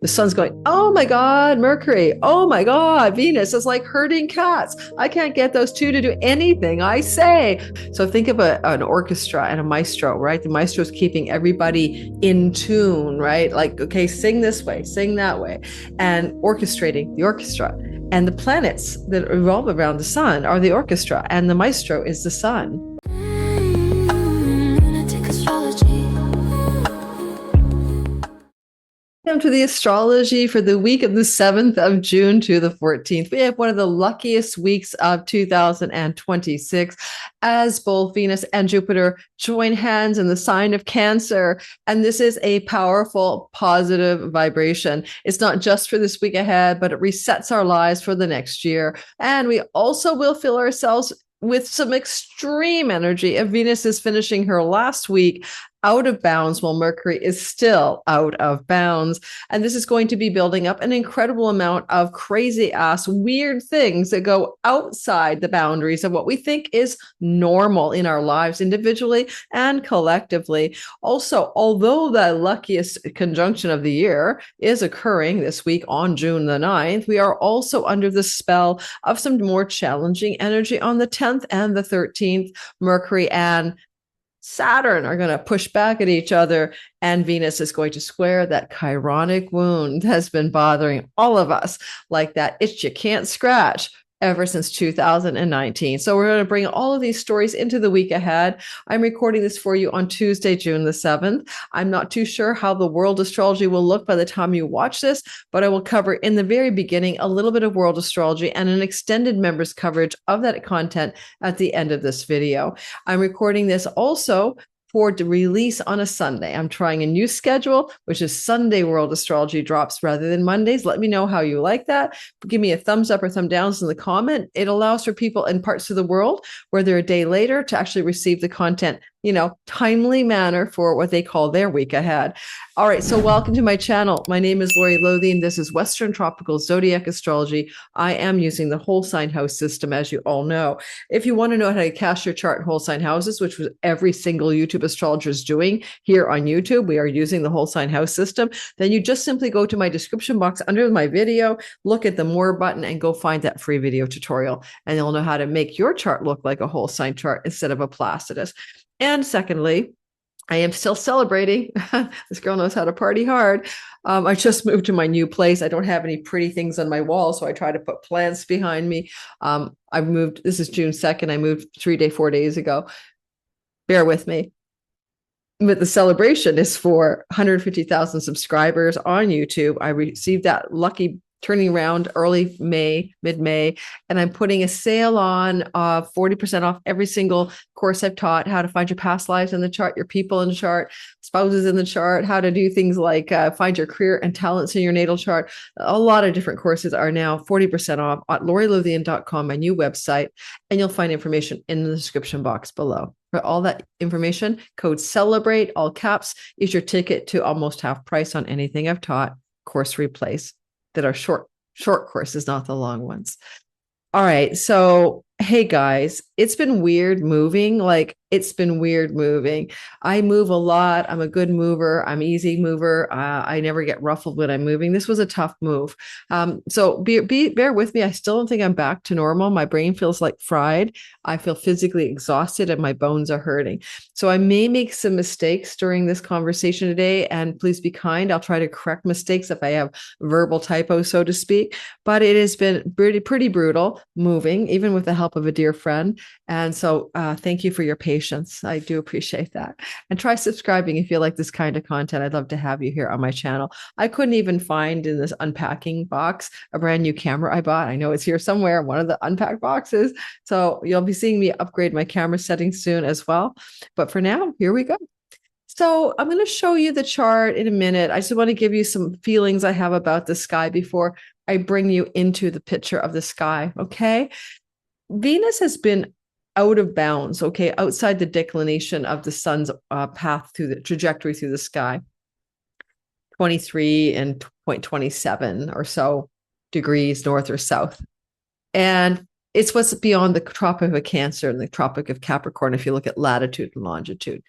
The sun's going, oh my God, Mercury. Oh my God, Venus is like herding cats. I can't get those two to do anything I say. So think of an orchestra and a maestro, right? The maestro is keeping everybody in tune, right? Like, okay, sing this way, sing that way, and orchestrating the orchestra. And the planets that revolve around the sun are the orchestra, and the maestro is the sun. Lunatic astrology. Welcome to the astrology for the week of the 7th of June to the 14th. We have one of the luckiest weeks of 2026 as both Venus and Jupiter join hands in the sign of Cancer. And this is a powerful, positive vibration. It's not just for this week ahead, but it resets our lives for the next year. And we also will fill ourselves with some extreme energy. If Venus is finishing her last week out of bounds while Mercury is still out of bounds. And this is going to be building up an incredible amount of crazy ass weird things that go outside the boundaries of what we think is normal in our lives individually and collectively. Also, although the luckiest conjunction of the year is occurring this week on June the 9th, we are also under the spell of some more challenging energy on the 10th and the 13th. Mercury and Saturn are going to push back at each other, and Venus is going to square that chironic wound that has been bothering all of us, like that itch you can't scratch ever since 2019. So we're going to bring all of these stories into the week ahead. I'm recording this for you on Tuesday, June the 7th. I'm not too sure how the world astrology will look by the time you watch this, but I will cover in the very beginning a little bit of world astrology and an extended members coverage of that content at the end of this video. I'm recording this also for the release on a Sunday. I'm trying a new schedule, which is Sunday world astrology drops rather than Mondays. Let me know how you like that. Give me a thumbs up or thumb downs in the comment. It allows for people in parts of the world where they're a day later to actually receive the content, timely manner for what they call their week ahead. All right, so welcome to my channel. My name is Lori Lothian. This is Western Tropical Zodiac Astrology. I am using the whole sign house system, as you all know. If you want to know how to cast your chart in whole sign houses, which was every single YouTube astrologer is doing here on YouTube, we are using the whole sign house system, then you just simply go to my description box under my video, look at the more button, and go find that free video tutorial. And you'll know how to make your chart look like a whole sign chart instead of a Placidus. And secondly, I am still celebrating. This girl knows how to party hard. I just moved to my new place. I don't have any pretty things on my wall, so I try to put plants behind me. I moved, this is June 2nd. I moved 4 days ago. Bear with me. But the celebration is for 150,000 subscribers on YouTube. I received that lucky turning around early May, mid-May, and I'm putting a sale on 40% off every single course I've taught: how to find your past lives in the chart, your people in the chart, spouses in the chart, how to do things like find your career and talents in your natal chart. A lot of different courses are now 40% off at lorilothian.com, my new website, and you'll find information in the description box below. For all that information, code CELEBRATE, all caps, is your ticket to almost half price on anything I've taught, course replays that are short courses, not the long ones. All right. So, hey guys, it's been weird moving. I move a lot. I'm a good mover. I'm easy mover. I never get ruffled when I'm moving. This was a tough move. So bear with me. I still don't think I'm back to normal. My brain feels like fried. I feel physically exhausted and my bones are hurting. So I may make some mistakes during this conversation today, and please be kind. I'll try to correct mistakes if I have verbal typos, so to speak. But it has been pretty brutal moving, even with the help of a dear friend. And so thank you for your patience. I do appreciate that. And try subscribing if you like this kind of content. I'd love to have you here on my channel. I couldn't even find in this unpacking box a brand new camera I bought. I know it's here somewhere, one of the unpacked boxes. So you'll be seeing me upgrade my camera settings soon as well. But for now, here we go. So I'm going to show you the chart in a minute. I just want to give you some feelings I have about the sky before I bring you into the picture of the sky. Okay. Venus has been out of bounds, okay, outside the declination of the sun's path through the trajectory through the sky, 23 and 0.27 or so degrees north or south. And it's what's beyond the Tropic of Cancer and the Tropic of Capricorn if you look at latitude and longitude.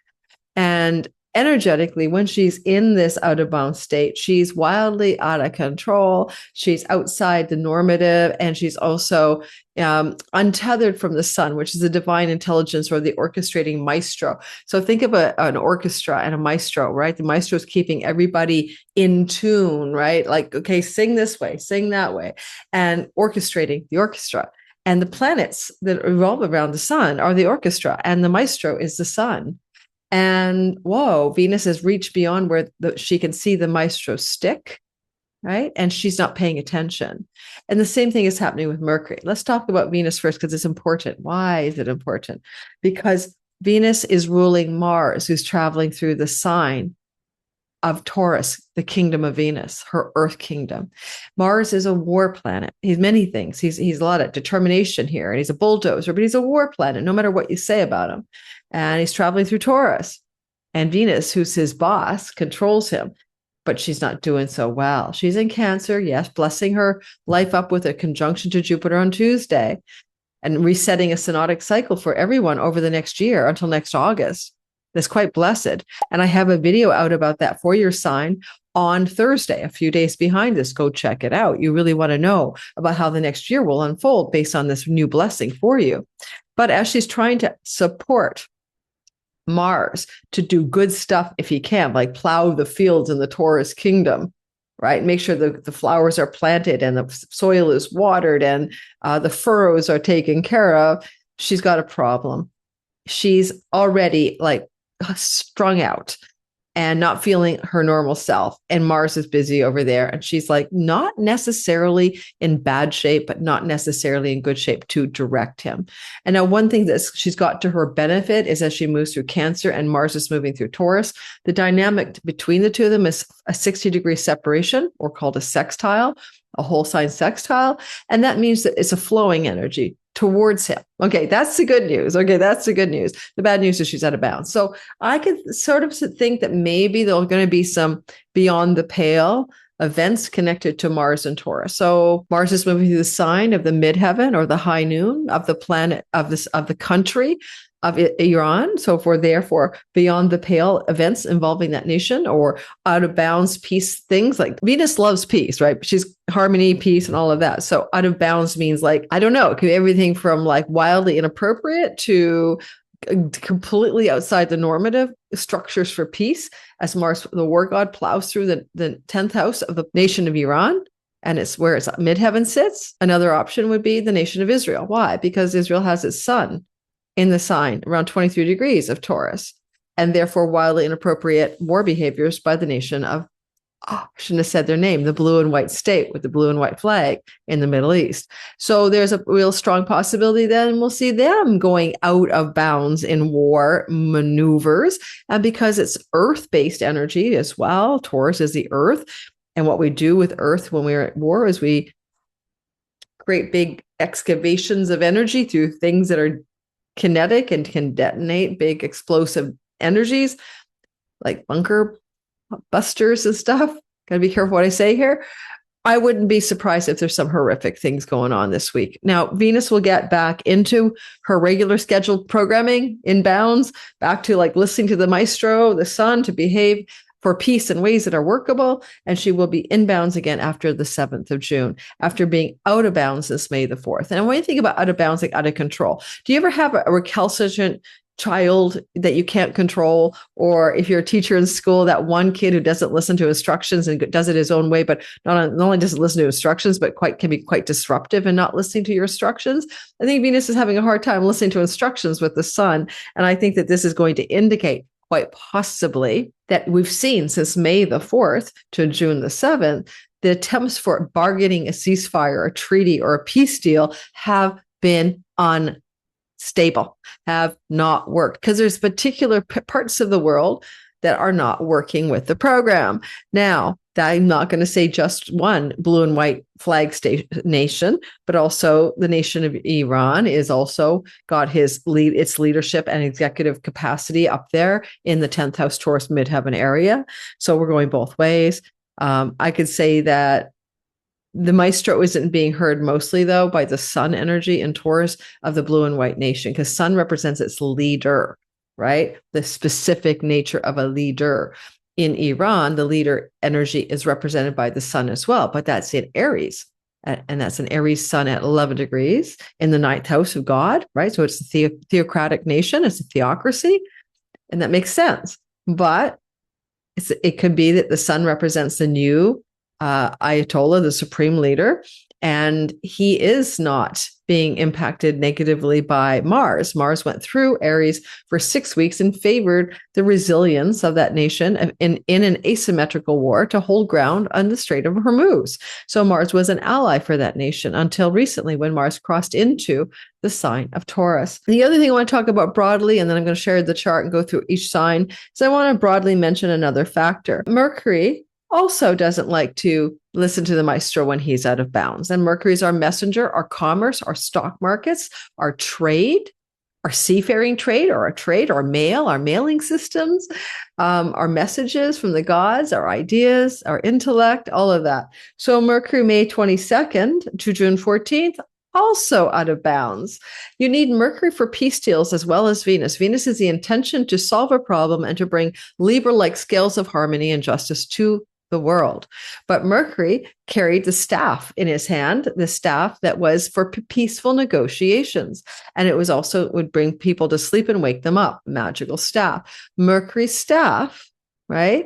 And energetically, when she's in this out of bounds state, she's wildly out of control. She's outside the normative, and she's also untethered from the sun, which is the divine intelligence or the orchestrating maestro. So think of an orchestra and a maestro, right? The maestro is keeping everybody in tune, right? Like, okay, sing this way, sing that way, and orchestrating the orchestra. And the planets that revolve around the sun are the orchestra, and the maestro is the sun. And whoa, Venus has reached beyond where she can see the maestro stick, right? And she's not paying attention. And the same thing is happening with Mercury. Let's talk about Venus first because it's important. Why is it important? Because Venus is ruling Mars, who's traveling through the sign of Taurus, the kingdom of Venus, her earth kingdom. Mars is a war planet. He's many things. He's a lot of determination here, and he's a bulldozer, but he's a war planet, no matter what you say about him. And he's traveling through Taurus. And Venus, who's his boss, controls him, but she's not doing so well. She's in Cancer, yes, blessing her life up with a conjunction to Jupiter on Tuesday and resetting a synodic cycle for everyone over the next year until next August. That's quite blessed. And I have a video out about that for your sign on Thursday, a few days behind this. Go check it out. You really want to know about how the next year will unfold based on this new blessing for you. But as she's trying to support Mars to do good stuff if he can, like plow the fields in the Taurus kingdom, right? Make sure the flowers are planted and the soil is watered and the furrows are taken care of. She's got a problem. She's already like strung out and not feeling her normal self. And Mars is busy over there. And she's like, not necessarily in bad shape, but not necessarily in good shape to direct him. And now one thing that she's got to her benefit is as she moves through Cancer and Mars is moving through Taurus, the dynamic between the two of them is a 60-degree separation, or called a sextile, a whole sign sextile. And that means that it's a flowing energy towards him. Okay, that's the good news. Okay, that's the good news. The bad news is she's out of bounds. So I could sort of think that maybe there's going to be some beyond the pale events connected to Mars and Taurus. So Mars is moving through the sign of the midheaven or the high noon of the planet of the country of Iran. So therefore beyond the pale events involving that nation or out of bounds peace things, like Venus loves peace, right? She's harmony, peace, and all of that. So out of bounds means like, I don't know, it could be everything from like wildly inappropriate to completely outside the normative structures for peace as Mars, the war god, plows through the 10th house of the nation of Iran. And it's where its midheaven sits. Another option would be the nation of Israel. Why? Because Israel has its sun in the sign around 23 degrees of Taurus, and therefore wildly inappropriate war behaviors by the nation of, I shouldn't have said their name, the blue and white state with the blue and white flag in the Middle East. So there's a real strong possibility then we'll see them going out of bounds in war maneuvers. And because it's earth-based energy as well, Taurus is the earth. And what we do with earth when we're at war is we create big excavations of energy through things that are kinetic and can detonate big explosive energies like bunker busters and stuff. Gotta be careful what I say here. I wouldn't be surprised if there's some horrific things going on this week. Now, Venus will get back into her regular scheduled programming in bounds, back to like listening to the maestro, the sun, to behave for peace in ways that are workable. And she will be in bounds again after the 7th of June, after being out of bounds since May the 4th. And when you think about out of bounds, like out of control, do you ever have a recalcitrant child that you can't control? Or if you're a teacher in school, that one kid who doesn't listen to instructions and does it his own way, but not only doesn't listen to instructions, but can be quite disruptive in not listening to your instructions. I think Venus is having a hard time listening to instructions with the sun. And I think that this is going to indicate quite possibly that we've seen since May the 4th to June the 7th, the attempts for bargaining a ceasefire, a treaty, or a peace deal have been unstable, have not worked, because there's particular parts of the world that are not working with the program. Now, I'm not going to say just one blue and white flag nation, but also the nation of Iran is also got its leadership and executive capacity up there in the 10th house Taurus midheaven area. So we're going both ways. I could say that the maestro isn't being heard mostly, though, by the sun energy in Taurus of the blue and white nation, because sun represents its leader. right? The specific nature of a leader. In Iran, the leader energy is represented by the sun as well, but that's in Aries. And that's an Aries sun at 11 degrees in the ninth house of God, right? So it's a theocratic nation, it's a theocracy, and that makes sense. But it could be that the sun represents the new Ayatollah, the supreme leader, and he is not being impacted negatively by Mars. Mars went through Aries for 6 weeks and favored the resilience of that nation in an asymmetrical war to hold ground on the Strait of Hormuz. So Mars was an ally for that nation until recently when Mars crossed into the sign of Taurus. The other thing I want to talk about broadly, and then I'm going to share the chart and go through each sign, is I want to broadly mention another factor. Mercury also doesn't like to listen to the maestro when he's out of bounds. And Mercury is our messenger, our commerce, our stock markets, our trade, our seafaring trade, or our trade, our mail, our mailing systems, our messages from the gods, our ideas, our intellect, all of that. So Mercury, May 22nd to June 14th, also out of bounds. You need Mercury for peace deals as well as Venus. Venus is the intention to solve a problem and to bring Libra-like scales of harmony and justice to the world. But Mercury carried the staff in his hand, the staff that was for peaceful negotiations. And it was also, it would bring people to sleep and wake them up, magical staff. Mercury's staff, right,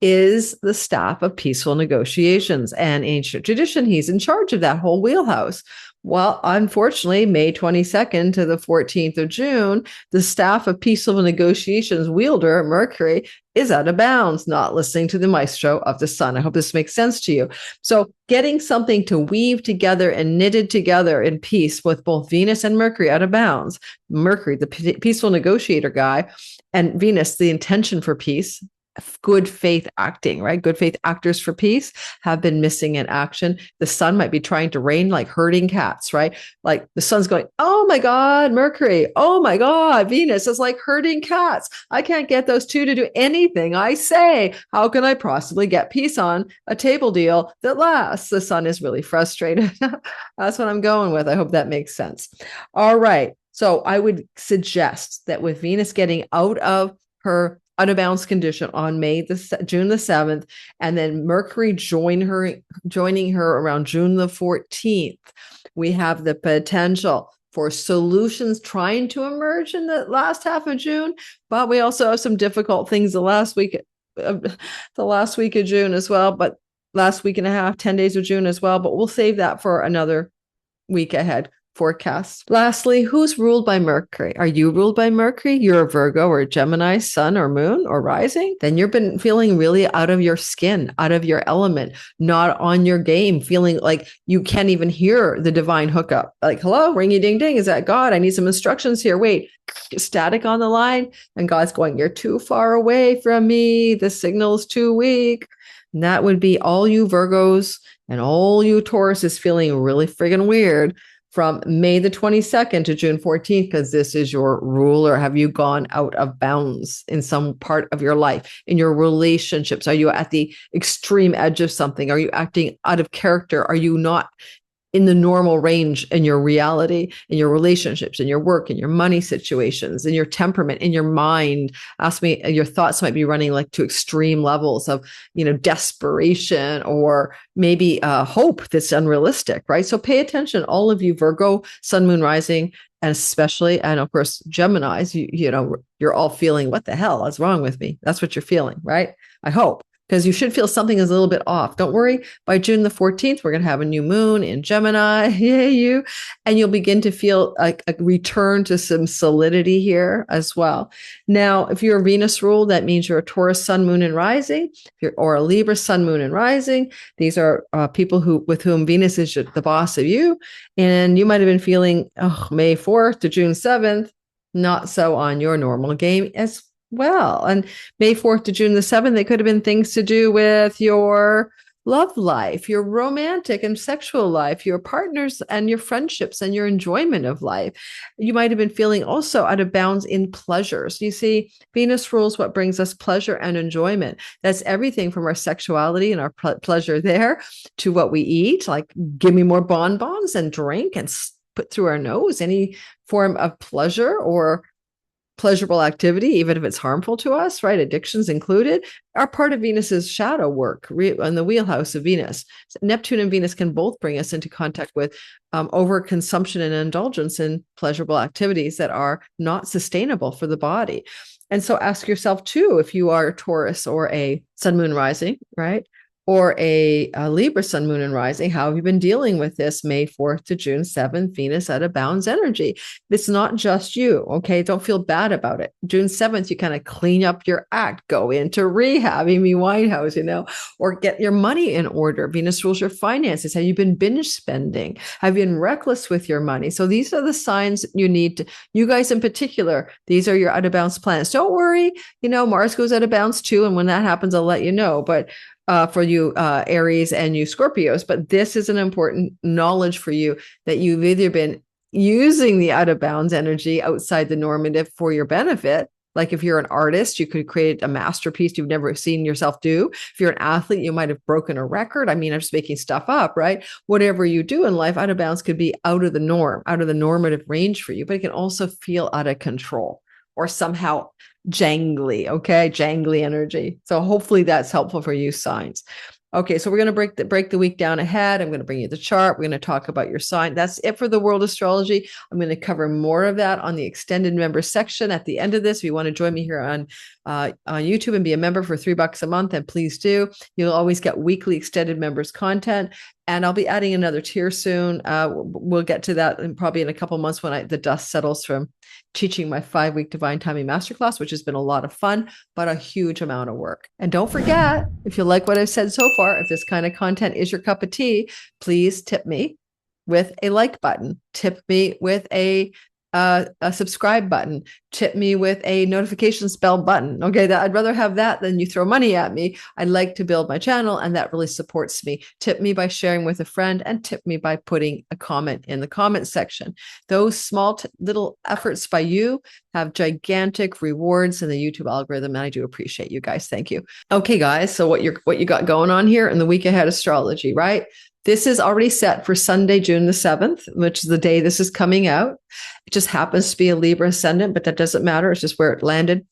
is the staff of peaceful negotiations. And ancient tradition, he's in charge of that whole wheelhouse. Well, unfortunately, May 22nd to the 14th of June, the staff of peaceful negotiations wielder, Mercury, is out of bounds, not listening to the maestro of the sun. I hope this makes sense to you. So getting something to weave together and knitted together in peace with both Venus and Mercury out of bounds. Mercury, the peaceful negotiator guy, and Venus, the intention for peace. Good faith acting, right? Good faith actors for peace have been missing in action. The sun might be trying to reign like herding cats, right? Like the sun's going, oh my God, Mercury. Oh my God, Venus is like herding cats. I can't get those two to do anything I say. How can I possibly get peace on a table deal that lasts? The sun is really frustrated. That's what I'm going with. I hope that makes sense. All right. So I would suggest that with Venus getting out of her out of bounds condition on June the 7th, and then Mercury joining her around June the 14th, we have the potential for solutions trying to emerge in the last half of June, but we also have some difficult things the last week of June as well, but last week and a half, 10 days of June as well, but we'll save that for another week ahead forecast. Lastly, who's ruled by Mercury? Are you ruled by Mercury? You're a Virgo or a Gemini, sun or moon or rising? Then you've been feeling really out of your skin, out of your element, not on your game, feeling like you can't even hear the divine hookup. Like, hello, ringy ding ding. Is that God? I need some instructions here. Wait, static on the line. And God's going, you're too far away from me. The signal's too weak. And that would be all you Virgos and all you Taurus is feeling really friggin' weird from May the 22nd to June 14th, because this is your ruler. Have you gone out of bounds in some part of your life, in your relationships? Are you at the extreme edge of something? Are you acting out of character? Are you not in the normal range in your reality, in your relationships, in your work, in your money situations, in your temperament, in your mind? Ask me, your thoughts might be running like to extreme levels of, desperation or maybe hope that's unrealistic, right? So pay attention, all of you Virgo, sun, moon, rising, and especially, and of course, Geminis, you're all feeling, what the hell is wrong with me? That's what you're feeling, right? I hope. Because you should feel something is a little bit off. Don't worry. By June the 14th, we're going to have a new moon in Gemini. Yay, you. And you'll begin to feel like a return to some solidity here as well. Now, if you're a Venus rule, that means you're a Taurus, sun, moon, and rising. Or a Libra, sun, moon, and rising. These are people with whom Venus is the boss of you. And you might have been feeling, May 4th to June 7th, not so on your normal game as well. And May 4th to June the 7th, they could have been things to do with your love life, your romantic and sexual life, your partners and your friendships and your enjoyment of life. You might have been feeling also out of bounds in pleasures. You see, Venus rules what brings us pleasure and enjoyment. That's everything from our sexuality and our pleasure there to what we eat, like give me more bonbons and drink and put through our nose, any form of pleasure or pleasurable activity, even if it's harmful to us, right? Addictions included, are part of Venus's shadow work in the wheelhouse of Venus. Neptune and Venus can both bring us into contact with overconsumption and indulgence in pleasurable activities that are not sustainable for the body. And so ask yourself too, if you are a Taurus or a sun, moon, rising, right? Or a Libra sun, moon, and rising, how have you been dealing with this May 4th to June 7th, Venus out of bounds energy? It's not just you, okay? Don't feel bad about it. June 7th, you kind of clean up your act, go into rehab, Amy Winehouse, or get your money in order. Venus rules your finances. Have you been binge spending? Have you been reckless with your money? So these are the signs you need to, you guys in particular, these are your out of bounds planets. Don't worry, Mars goes out of bounds too. And when that happens, I'll let you know. But for you Aries and you Scorpios, but this is an important knowledge for you that you've either been using the out of bounds energy outside the normative for your benefit. Like if you're an artist, you could create a masterpiece you've never seen yourself do. If you're an athlete, you might have broken a record. I mean, I'm just making stuff up, right? Whatever you do in life, out of bounds could be out of the norm, out of the normative range for you, but it can also feel out of control or somehow jangly, okay? Jangly energy. So hopefully that's helpful for you signs. Okay, so we're going to break the week down ahead. I'm going to bring you the chart. We're going to talk about your sign. That's it for the world astrology. I'm going to cover more of that on the extended member section at the end of this. If you want to join me here on YouTube and be a member for $3 a month, then please do. You'll always get weekly extended members content. And I'll be adding another tier soon. We'll get to that probably in a couple months when the dust settles from teaching my 5-week Divine Timing Masterclass, which has been a lot of fun, but a huge amount of work. And don't forget, if you like what I've said so far, if this kind of content is your cup of tea, please tip me with a like button, tip me with a subscribe button, tip me with a notifications bell button. Okay, I'd rather have that than you throw money at me. I'd like to build my channel, and that really supports me. Tip me by sharing with a friend, and tip me by putting a comment in the comment section. Those small little efforts by you have gigantic rewards in the YouTube algorithm, and I do appreciate you guys. Thank you. Okay, guys, so what you got going on here in the week ahead astrology, right? This is already set for Sunday, June the 7th, which is the day this is coming out. It just happens to be a Libra ascendant, but that doesn't matter. It's just where it landed.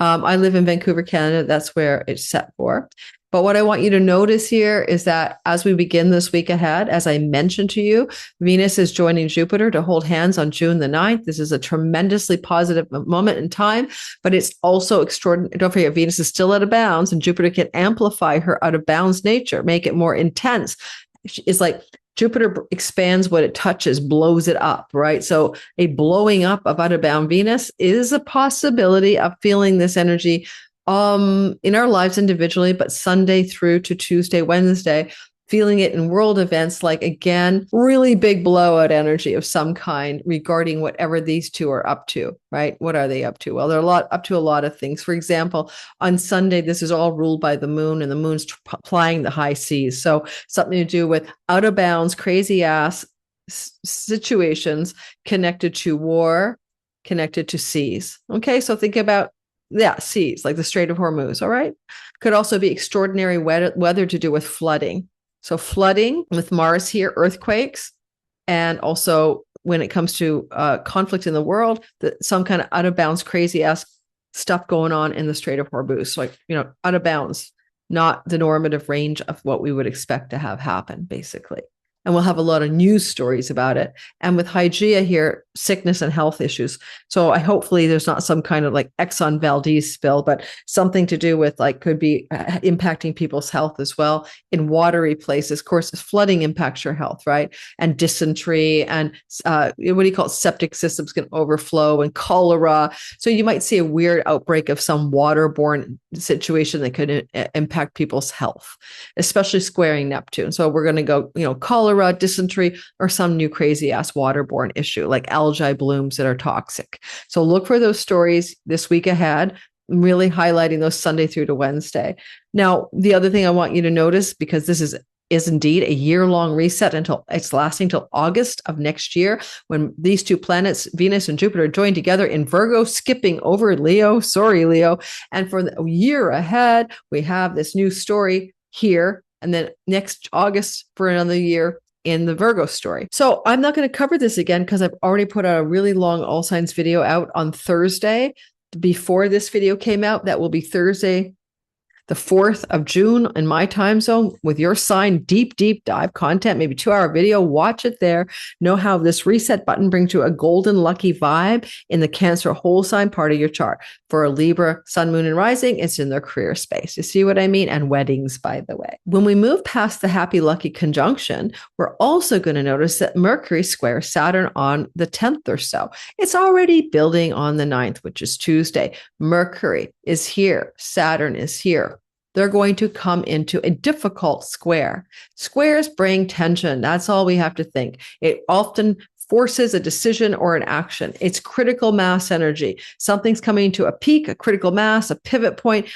I live in Vancouver, Canada. That's where it's set for. But what I want you to notice here is that as we begin this week ahead, as I mentioned to you, Venus is joining Jupiter to hold hands on June the 9th. This is a tremendously positive moment in time, but it's also extraordinary. Don't forget, Venus is still out of bounds, and Jupiter can amplify her out of bounds nature, make it more intense. It's like Jupiter expands what it touches, blows it up, right? So a blowing up of out of bound Venus is a possibility of feeling this energy in our lives individually, but Sunday through to Tuesday, Wednesday, feeling it in world events, like, again, really big blowout energy of some kind regarding whatever these two are up to, right? What are they up to? Well, they're up to a lot of things. For example, on Sunday, this is all ruled by the moon, and the moon's plying the high seas. So something to do with out of bounds, crazy ass situations connected to war, connected to seas. Okay, so think about seas, like the Strait of Hormuz, all right? Could also be extraordinary weather to do with flooding. So flooding with Mars here, earthquakes, and also when it comes to conflict in the world, some kind of out of bounds, crazy ass stuff going on in the Strait of Hormuz, like, out of bounds, not the normative range of what we would expect to have happen, basically. And we'll have a lot of news stories about it. And with Hygeia here, sickness and health issues. So hopefully there's not some kind of like Exxon Valdez spill, but something to do with could be impacting people's health as well in watery places. Of course, flooding impacts your health, right? And dysentery and what do you call it? Septic systems can overflow and cholera. So you might see a weird outbreak of some waterborne situation that could impact people's health, especially squaring Neptune. So we're going to go, cholera, dysentery, or some new crazy ass waterborne issue like algae blooms that are toxic. So look for those stories this week ahead, really highlighting those Sunday through to Wednesday. Now, the other thing I want you to notice, because this is indeed a year-long reset until it's lasting till August of next year, when these two planets, Venus and Jupiter, join together in Virgo, skipping over Leo. Sorry, Leo. And for the year ahead, we have this new story here. And then next August for another year in the Virgo story. So I'm not going to cover this again because I've already put out a really long all signs video out on Thursday before this video came out. That will be Thursday, the 4th of June in my time zone with your sign, deep dive content, maybe 2-hour video. Watch it there. Know how this reset button brings you a golden lucky vibe in the Cancer whole sign part of your chart. For a Libra, sun, moon, and rising, it's in their career space. You see what I mean? And weddings, by the way. When we move past the happy lucky conjunction, we're also going to notice that Mercury squares Saturn on the 10th or so. It's already building on the 9th, which is Tuesday. Mercury is here. Saturn is here. They're going to come into a difficult square. Squares bring tension. That's all we have to think. It often forces a decision or an action. It's critical mass energy. Something's coming to a peak, a critical mass, a pivot point.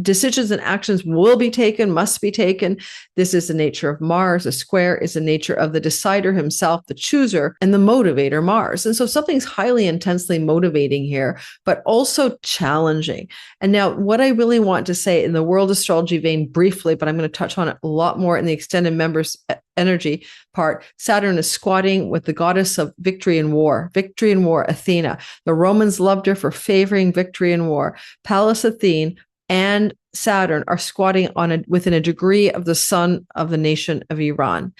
Decisions and actions will be taken, must be taken. This is the nature of Mars. A square is the nature of the decider himself, the chooser, and the motivator, Mars. And so something's highly intensely motivating here, but also challenging. And now what I really want to say in the world astrology vein briefly, but I'm going to touch on it a lot more in the extended members energy part. Saturn is squatting with the goddess of victory and war, Athena. The Romans loved her for favoring victory and war. Pallas Athene and Saturn are squatting within a degree of the sun of the nation of Iran.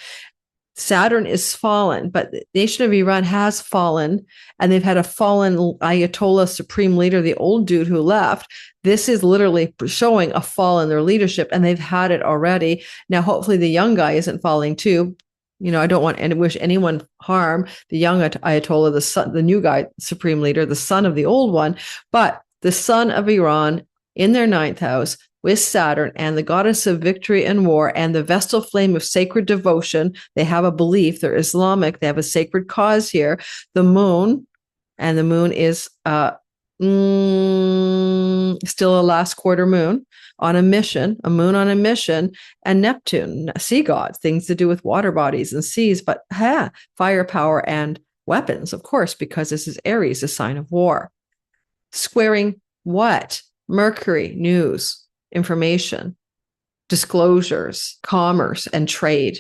Saturn is fallen, but the nation of Iran has fallen, and they've had a fallen Ayatollah supreme leader, the old dude who left. This is literally showing a fall in their leadership, and they've had it already. Now, hopefully the young guy isn't falling too. I don't want to wish anyone harm. The young Ayatollah, the new guy, supreme leader, the son of the old one, but the son of Iran in their 9th house with Saturn and the goddess of victory and war and the Vestal flame of sacred devotion. They have a belief. They're Islamic. They have a sacred cause here. The moon, and the moon is still a last quarter moon on a mission, a moon on a mission, and Neptune, sea god, things to do with water bodies and seas, but firepower and weapons, of course, because this is Aries, a sign of war. Squaring what? Mercury, news, information, disclosures, commerce, and trade.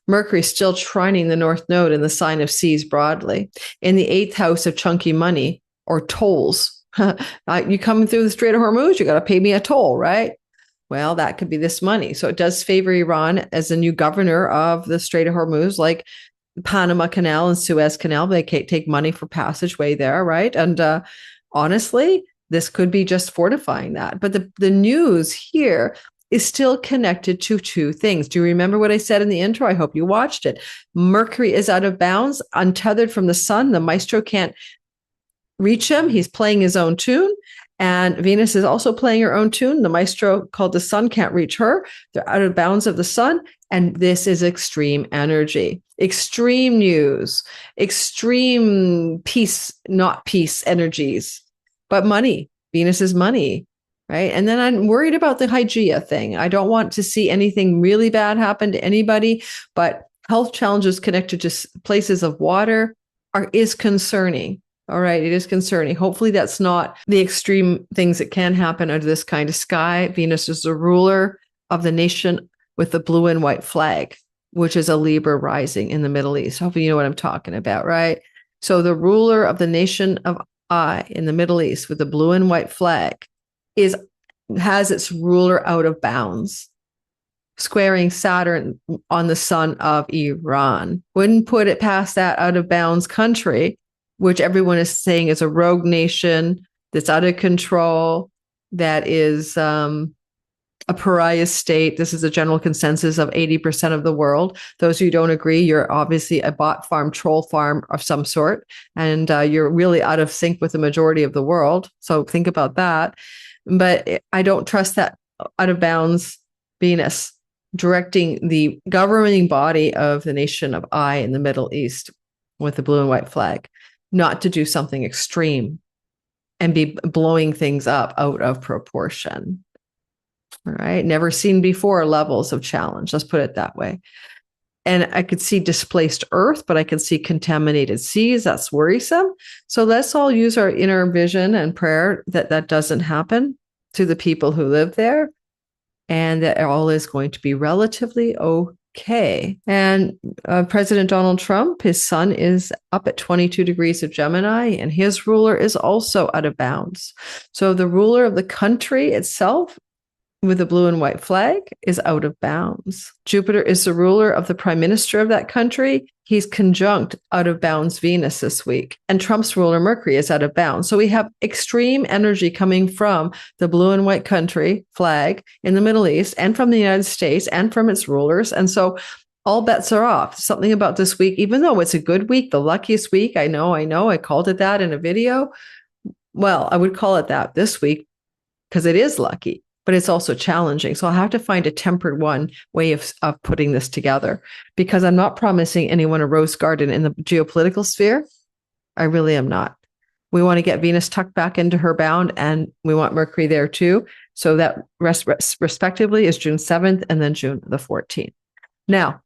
Mercury still trining the North Node in the sign of seas broadly. In the 8th house of chunky money or tolls. You coming through the Strait of Hormuz, you got to pay me a toll, right? Well, that could be this money. So it does favor Iran as a new governor of the Strait of Hormuz, like the Panama Canal and Suez Canal. They take money for passageway there, right? And honestly, this could be just fortifying that. But the news here is still connected to two things. Do you remember what I said in the intro? I hope you watched it. Mercury is out of bounds, untethered from the sun. The maestro can't reach him. He's playing his own tune. And Venus is also playing her own tune. The maestro called the sun can't reach her. They're out of bounds of the sun. And this is extreme energy, extreme news, extreme peace, not peace energies. But money, Venus is money, right? And then I'm worried about the Hygeia thing. I don't want to see anything really bad happen to anybody, but health challenges connected to places of water is concerning. All right, it is concerning. Hopefully that's not the extreme things that can happen under this kind of sky. Venus is the ruler of the nation with the blue and white flag, which is a Libra rising in the Middle East. Hopefully you know what I'm talking about, right? So the ruler of the nation of in the Middle East with the blue and white flag has its ruler out of bounds, squaring Saturn on the sun of Iran. Wouldn't put it past that out of bounds country, which everyone is saying is a rogue nation that's out of control, that is a pariah state. This is a general consensus of 80% of the world. Those who don't agree, you're obviously a bot farm, troll farm of some sort, and you're really out of sync with the majority of the world. So think about that. But I don't trust that out of bounds Venus directing the governing body of the nation of in the Middle East with the blue and white flag, not to do something extreme and be blowing things up out of proportion. All right. Never seen before levels of challenge. Let's put it that way. And I could see displaced earth, but I can see contaminated seas. That's worrisome. So let's all use our inner vision and prayer that that doesn't happen to the people who live there, and that all is going to be relatively Okay. And President Donald Trump, his sun is up at 22 degrees of Gemini, and his ruler is also out of bounds. So the ruler of the country itself with the blue and white flag is out of bounds. Jupiter is the ruler of the prime minister of that country. He's conjunct out of bounds Venus this week. And Trump's ruler, Mercury, is out of bounds. So we have extreme energy coming from the blue and white country flag in the Middle East and from the United States and from its rulers. And so all bets are off. Something about this week, even though it's a good week, the luckiest week, I know, I called it that in a video. Well, I would call it that this week because it is lucky, but it's also challenging. So I'll have to find a tempered way of putting this together, because I'm not promising anyone a rose garden in the geopolitical sphere. I really am not. We want to get Venus tucked back into her bound, and we want Mercury there too. So that respectively is June 7th and then June the 14th. Now,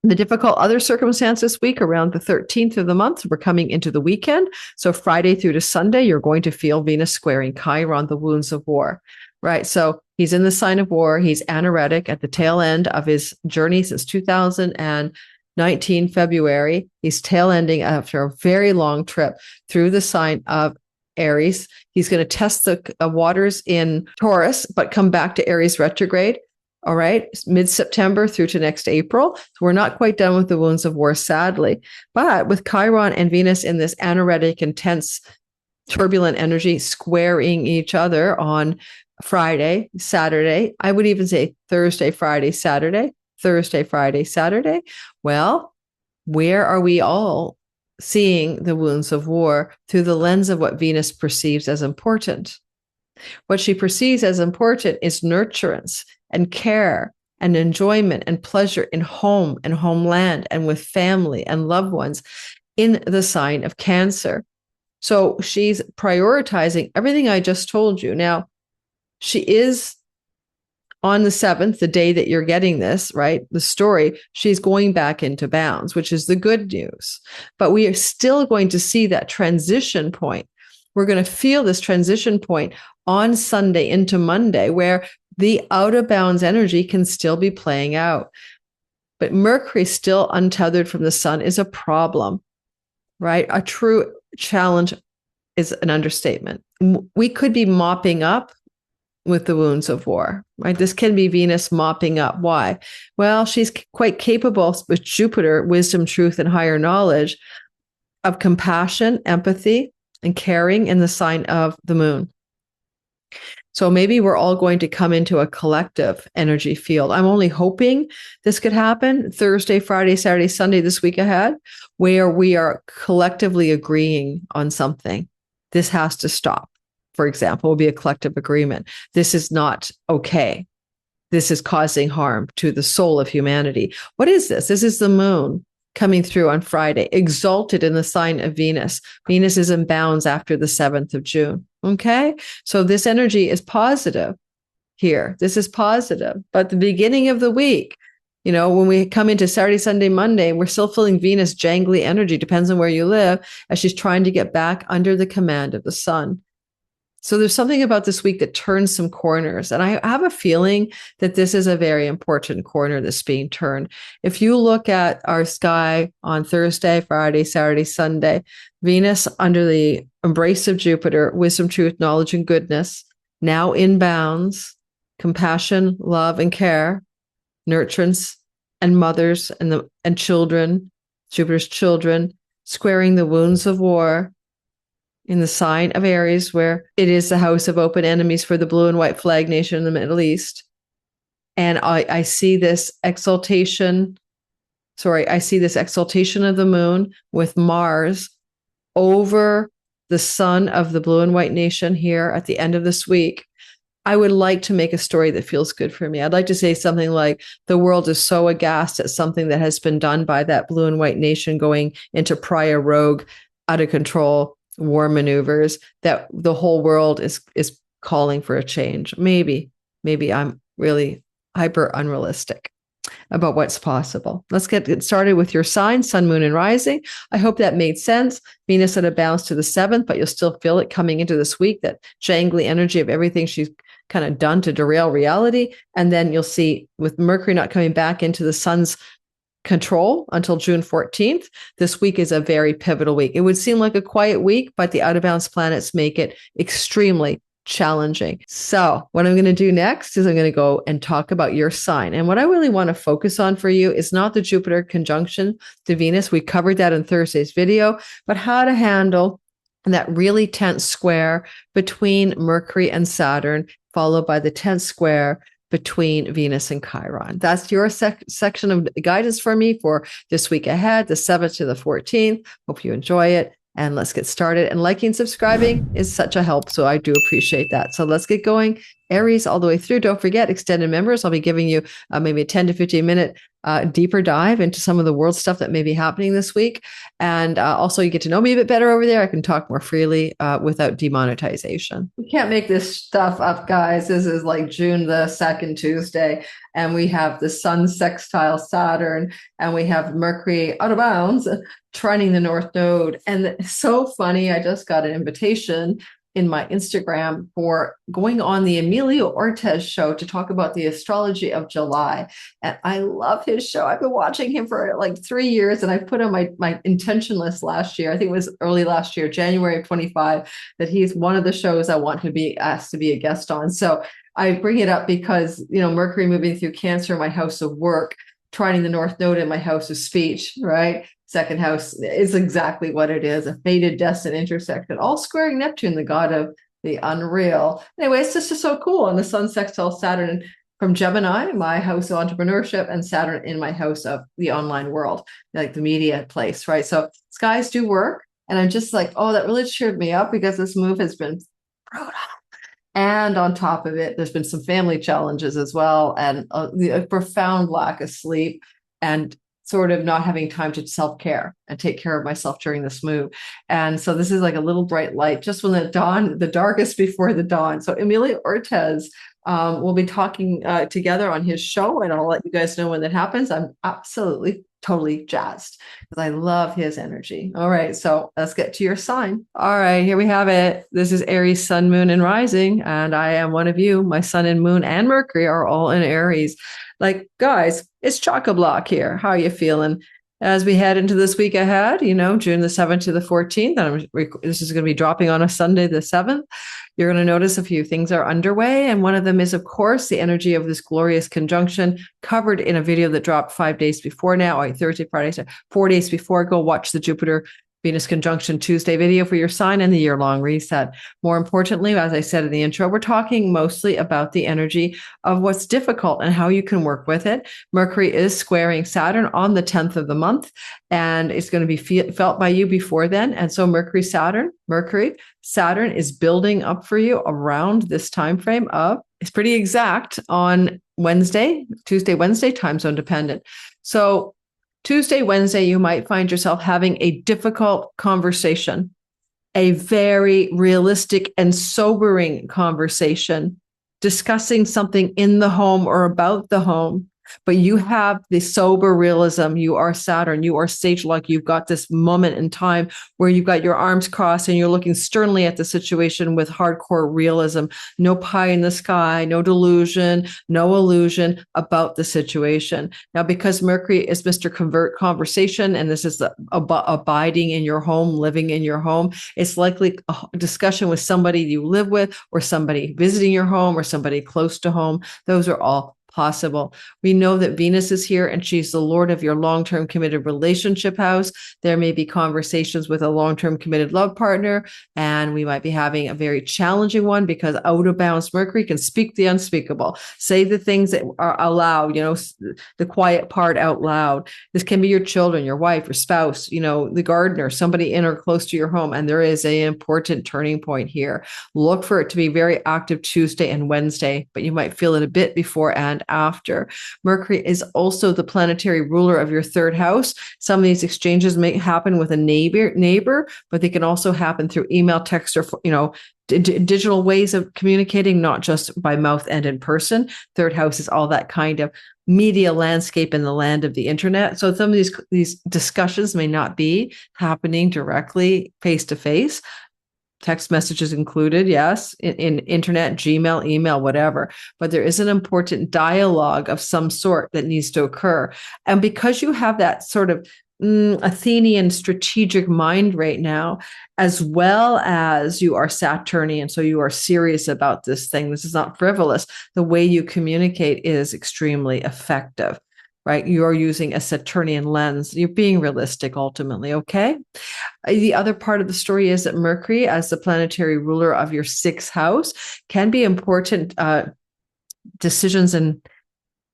the difficult other circumstance this week around the 13th of the month, we're coming into the weekend. So Friday through to Sunday, you're going to feel Venus squaring Chiron, the wounds of war. Right. So he's in the sign of war. He's anoretic at the tail end of his journey since 2019, February. He's tail ending after a very long trip through the sign of Aries. He's going to test the waters in Taurus, but come back to Aries retrograde. All right. Mid-September through to next April. So we're not quite done with the wounds of war, sadly. But with Chiron and Venus in this anoretic, intense, turbulent energy squaring each other on Friday, Saturday, I would even say Thursday, Friday, Saturday, Thursday, Friday, Saturday. Well, where are we all seeing the wounds of war? Through the lens of what Venus perceives as important. What she perceives as important is nurturance and care and enjoyment and pleasure in home and homeland and with family and loved ones in the sign of Cancer. So she's prioritizing everything I just told you. Now, she is on the 7th, the day that you're getting this, right? The story, she's going back into bounds, which is the good news. But we are still going to see that transition point. We're going to feel this transition point on Sunday into Monday, where the out of bounds energy can still be playing out. But Mercury still untethered from the sun is a problem, right? A true challenge is an understatement. We could be mopping up with the wounds of war, right? This can be Venus mopping up. Why? Well, she's quite capable with Jupiter, wisdom, truth, and higher knowledge, of compassion, empathy, and caring in the sign of the moon. So maybe we're all going to come into a collective energy field. I'm only hoping this could happen Thursday, Friday, Saturday, Sunday, this week ahead, where we are collectively agreeing on something. This has to stop. For example, will be a collective agreement. This is not okay. This is causing harm to the soul of humanity. What is this? This is the moon coming through on Friday, exalted in the sign of Venus. Venus is in bounds after the 7th of June. Okay. So this energy is positive here. This is positive. But the beginning of the week, when we come into Saturday, Sunday, Monday, we're still feeling Venus jangly energy, depends on where you live, as she's trying to get back under the command of the sun. So there's something about this week that turns some corners. And I have a feeling that this is a very important corner that's being turned. If you look at our sky on Thursday, Friday, Saturday, Sunday, Venus under the embrace of Jupiter, wisdom, truth, knowledge, and goodness, now in bounds, compassion, love, and care, nurturance, and mothers and children, Jupiter's children, squaring the wounds of war, in the sign of Aries, where it is the house of open enemies for the blue and white flag nation in the Middle East. And I see this exaltation of the moon with Mars over the sun of the blue and white nation here at the end of this week. I would like to make a story that feels good for me. I'd like to say something like, the world is so aghast at something that has been done by that blue and white nation going into prior rogue, out of control war maneuvers, that the whole world is calling for a change. Maybe I'm really hyper unrealistic about what's possible. Let's get started with your sign, sun, moon, and rising. I hope that made sense. Venus at a bounce to the 7th, but you'll still feel it coming into this week, that jangly energy of everything she's kind of done to derail reality. And then you'll see with Mercury not coming back into the sun's control until June 14th, this week is a very pivotal week. It would seem like a quiet week, but the out of balance planets make it extremely challenging. So what I'm going to do next is I'm going to go and talk about your sign. And what I really want to focus on for you is not the Jupiter conjunction to Venus. We covered that in Thursday's video, but how to handle that really tense square between Mercury and Saturn, followed by the tense square between Venus and Chiron. That's your section of guidance for me for this week ahead, the 7th to the 14th. Hope you enjoy it. And let's get started. And liking, subscribing is such a help. So I do appreciate that. So let's get going. Aries all the way through. Don't forget, extended members. I'll be giving you maybe a 10 to 15 minute deeper dive into some of the world stuff that may be happening this week. And also you get to know me a bit better over there. I can talk more freely without demonetization. We can't make this stuff up, guys. This is like June the 2nd, Tuesday. And we have the sun sextile Saturn, and we have Mercury out of bounds, trining the North Node. And it's so funny. I just got an invitation in my Instagram for going on the Emilio Ortez show to talk about the astrology of July. And I love his show. I've been watching him for like 3 years, and I put on my intention list last year. I think it was early last year, January of 25, that he's one of the shows I want to be asked to be a guest on. So I bring it up because, Mercury moving through Cancer in my house of work, trining the North Node in my house of speech, right? Second house is exactly what it is, a fated destined intersection, all squaring Neptune, the god of the unreal. Anyway, it's just so cool. And the sun sextile Saturn from Gemini, my house of entrepreneurship, and Saturn in my house of the online world, like the media place, right? So skies do work. And I'm just like, oh, that really cheered me up because this move has been brutal. And on top of it, there's been some family challenges as well, and a profound lack of sleep, and sort of not having time to self-care and take care of myself during this move. And so this is like a little bright light just when the darkest before the dawn. So Emilio Ortez will be talking together on his show, and I'll let you guys know when that happens. I'm absolutely totally jazzed because I love his energy. All right, so let's get to your sign. All right, here we have it. This is Aries, sun, moon, and rising, and I am one of you. My sun and moon and Mercury are all in Aries. Like, guys, it's chock-a-block here. How are you feeling? As we head into this week ahead, June the 7th to the 14th, and this is going to be dropping on a Sunday, the 7th. You're going to notice a few things are underway. And one of them is, of course, the energy of this glorious conjunction covered in a video that dropped 5 days before now, or Thursday, Friday, 4 days before. Go watch the Jupiter Venus conjunction Tuesday video for your sign and the year-long reset. More importantly, as I said in the intro, we're talking mostly about the energy of what's difficult and how you can work with it. Mercury is squaring Saturn on the 10th of the month, and it's going to be felt by you before then. And so Mercury, Saturn is building up for you around this time frame of, it's pretty exact on Tuesday, Wednesday, time zone dependent. So Tuesday, Wednesday, you might find yourself having a difficult conversation, a very realistic and sobering conversation, discussing something in the home or about the home. But you have the sober realism. You are Saturn. You are sage-like. You've got this moment in time where you've got your arms crossed and you're looking sternly at the situation with hardcore realism. No pie in the sky, no delusion, no illusion about the situation. Now, because Mercury is Mr. Convert Conversation, and this is abiding in your home, living in your home, it's likely a discussion with somebody you live with, or somebody visiting your home, or somebody close to home. Those are all possible. We know that Venus is here and she's the Lord of your long-term committed relationship house. There may be conversations with a long-term committed love partner, and we might be having a very challenging one because out of bounds Mercury can speak the unspeakable, say the things that are allowed, the quiet part out loud. This can be your children, your wife, your spouse, the gardener, somebody in or close to your home. And there is an important turning point here. Look for it to be very active Tuesday and Wednesday, but you might feel it a bit before and after. Mercury is also the planetary ruler of your third house. Some of these exchanges may happen with a neighbor, but they can also happen through email, text, or digital ways of communicating, not just by mouth and in person. Third house is all that kind of media landscape in the land of the internet. So some of these discussions may not be happening directly face to face, text messages included, yes, in internet, Gmail, email, whatever. But there is an important dialogue of some sort that needs to occur. And because you have that sort of Athenian strategic mind right now, as well as you are Saturnian, so you are serious about this thing. This is not frivolous. The way you communicate is extremely effective, right? You're using a Saturnian lens. You're being realistic ultimately, okay? The other part of the story is that Mercury, as the planetary ruler of your sixth house, can be important decisions and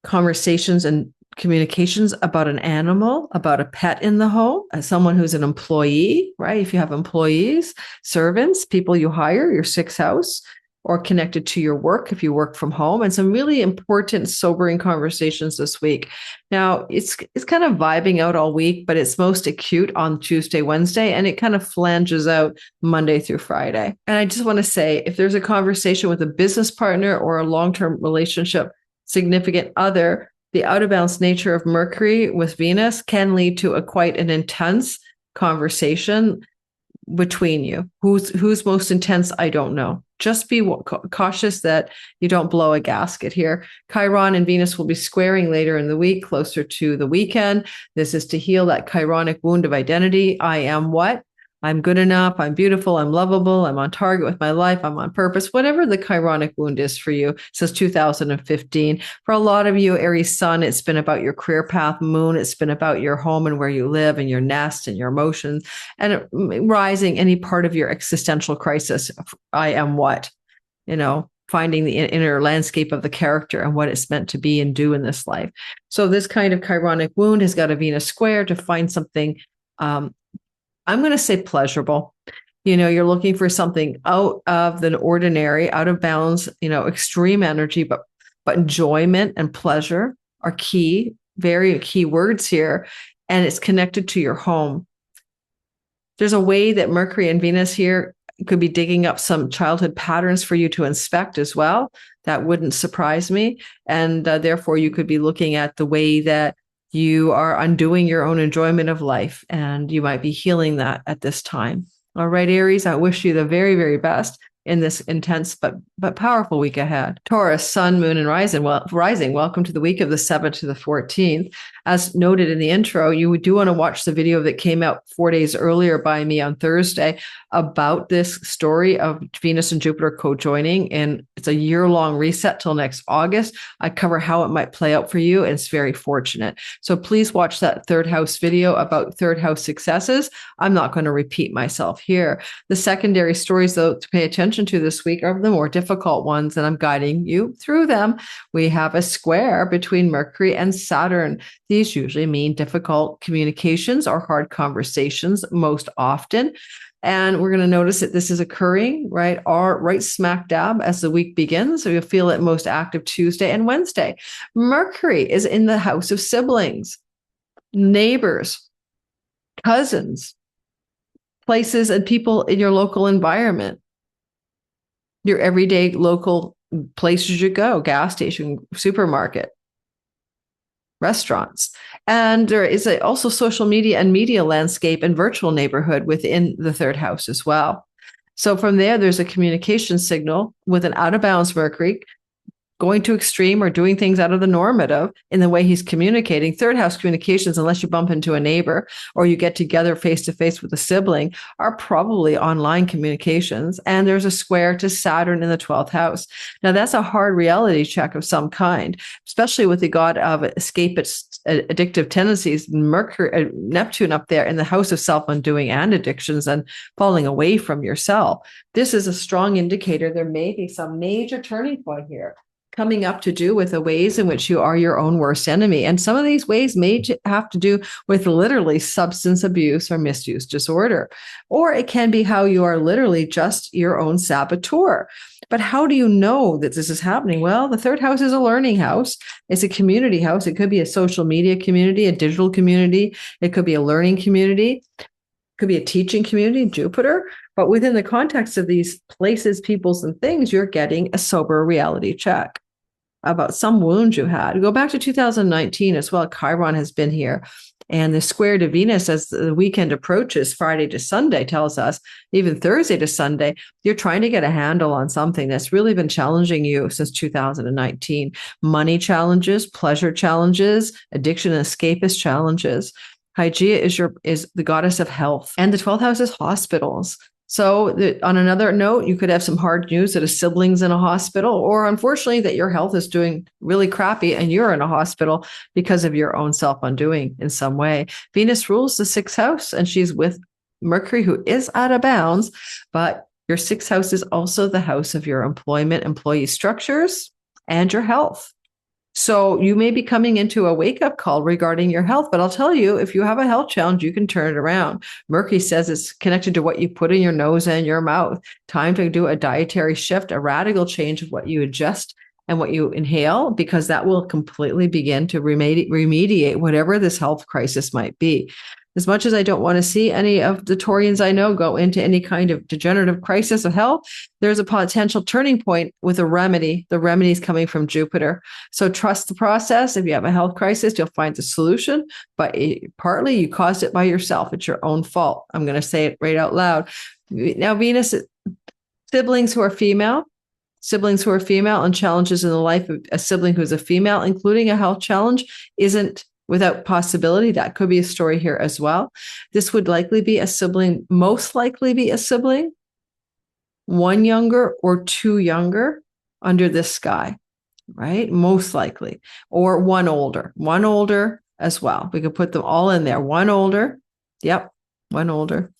conversations and communications about an animal, about a pet in the home, as someone who's an employee, right? If you have employees, servants, people you hire, your sixth house, or connected to your work if you work from home, and some really important, sobering conversations this week. Now, it's kind of vibing out all week, but it's most acute on Tuesday, Wednesday, and it kind of flanges out Monday through Friday. And I just want to say, if there's a conversation with a business partner or a long-term relationship, significant other, the out-of-balance nature of Mercury with Venus can lead to quite an intense conversation between you. Who's most intense? I don't know. Just be cautious that you don't blow a gasket here. Chiron and Venus will be squaring later in the week, closer to the weekend. This is to heal that chironic wound of identity. I am what? I'm good enough. I'm beautiful. I'm lovable. I'm on target with my life. I'm on purpose. Whatever the chironic wound is for you, since 2015. For a lot of you, Aries sun, it's been about your career path. Moon, it's been about your home and where you live and your nest and your emotions. And rising, any part of your existential crisis. I am what? Finding the inner landscape of the character and what it's meant to be and do in this life. So this kind of chironic wound has got a Venus square to find something I'm going to say pleasurable. You're looking for something out of the ordinary, out of bounds, extreme energy, but enjoyment and pleasure are key, very key words here. And it's connected to your home. There's a way that Mercury and Venus here could be digging up some childhood patterns for you to inspect as well. That wouldn't surprise me. And therefore, you could be looking at the way that you are undoing your own enjoyment of life, and you might be healing that at this time. All right, Aries, I wish you the very, very best in this intense but powerful week ahead. Taurus, sun, moon, and rising. Welcome to the week of the 7th to the 14th. As noted in the intro, you do want to watch the video that came out 4 days earlier by me on Thursday about this story of Venus and Jupiter co-joining. And it's a year-long reset till next August. I cover how it might play out for you, and it's very fortunate. So please watch that third house video about third house successes. I'm not going to repeat myself here. The secondary stories, though, to pay attention to this week are the more difficult ones, and I'm guiding you through them. We have a square between Mercury and Saturn. These usually mean difficult communications or hard conversations most often. And we're going to notice that this is occurring right smack dab as the week begins. So you'll feel it most active Tuesday and Wednesday. Mercury is in the house of siblings, neighbors, cousins, places and people in your local environment, your everyday local places you go, gas station, supermarket, restaurants. And there is also social media and media landscape and virtual neighborhood within the third house as well. So from there's a communication signal with an out of balance Mercury going to extreme or doing things out of the normative in the way he's communicating. Third house communications, unless you bump into a neighbor or you get together face to face with a sibling, are probably online communications. And there's a square to Saturn in the 12th house. Now that's a hard reality check of some kind, especially with the god of escapist addictive tendencies, Neptune up there in the house of self-undoing and addictions and falling away from yourself. This is a strong indicator there may be some major turning point here coming up to do with the ways in which you are your own worst enemy. And some of these ways may have to do with literally substance abuse or misuse disorder. Or it can be how you are literally just your own saboteur. But how do you know that this is happening? Well, the third house is a learning house. It's a community house. It could be a social media community, a digital community. It could be a learning community. It could be a teaching community, Jupiter. But within the context of these places, peoples, and things, you're getting a sober reality check about some wound you had. Go back to 2019 as well. Chiron has been here. And the square to Venus as the weekend approaches, Friday to Sunday, tells us, even Thursday to Sunday, you're trying to get a handle on something that's really been challenging you since 2019. Money challenges, pleasure challenges, addiction and escapist challenges. Hygeia is the goddess of health, and the 12th house is hospitals. So on another note, you could have some hard news that a sibling's in a hospital, or unfortunately that your health is doing really crappy and you're in a hospital because of your own self-undoing in some way. Venus rules the 6th house, and she's with Mercury, who is out of bounds, but your 6th house is also the house of your employment, employee structures, and your health. So you may be coming into a wake-up call regarding your health, but I'll tell you, if you have a health challenge, you can turn it around. Mercury says it's connected to what you put in your nose and your mouth. Time to do a dietary shift, a radical change of what you ingest and what you inhale, because that will completely begin to remediate whatever this health crisis might be. As much as I don't want to see any of the Taurians I know go into any kind of degenerative crisis of health, there's a potential turning point with a remedy. The remedy is coming from Jupiter. So trust the process. If you have a health crisis, you'll find the solution, but partly you caused it by yourself. It's your own fault. I'm going to say it right out loud. Now, Venus, siblings who are female and challenges in the life of a sibling who's a female, including a health challenge, isn't without possibility. That could be a story here as well. This would likely be a sibling, most likely be a sibling, one younger or two younger under this sky, right? Most likely, or one older as well. We could put them all in there. One older. Yep. One older,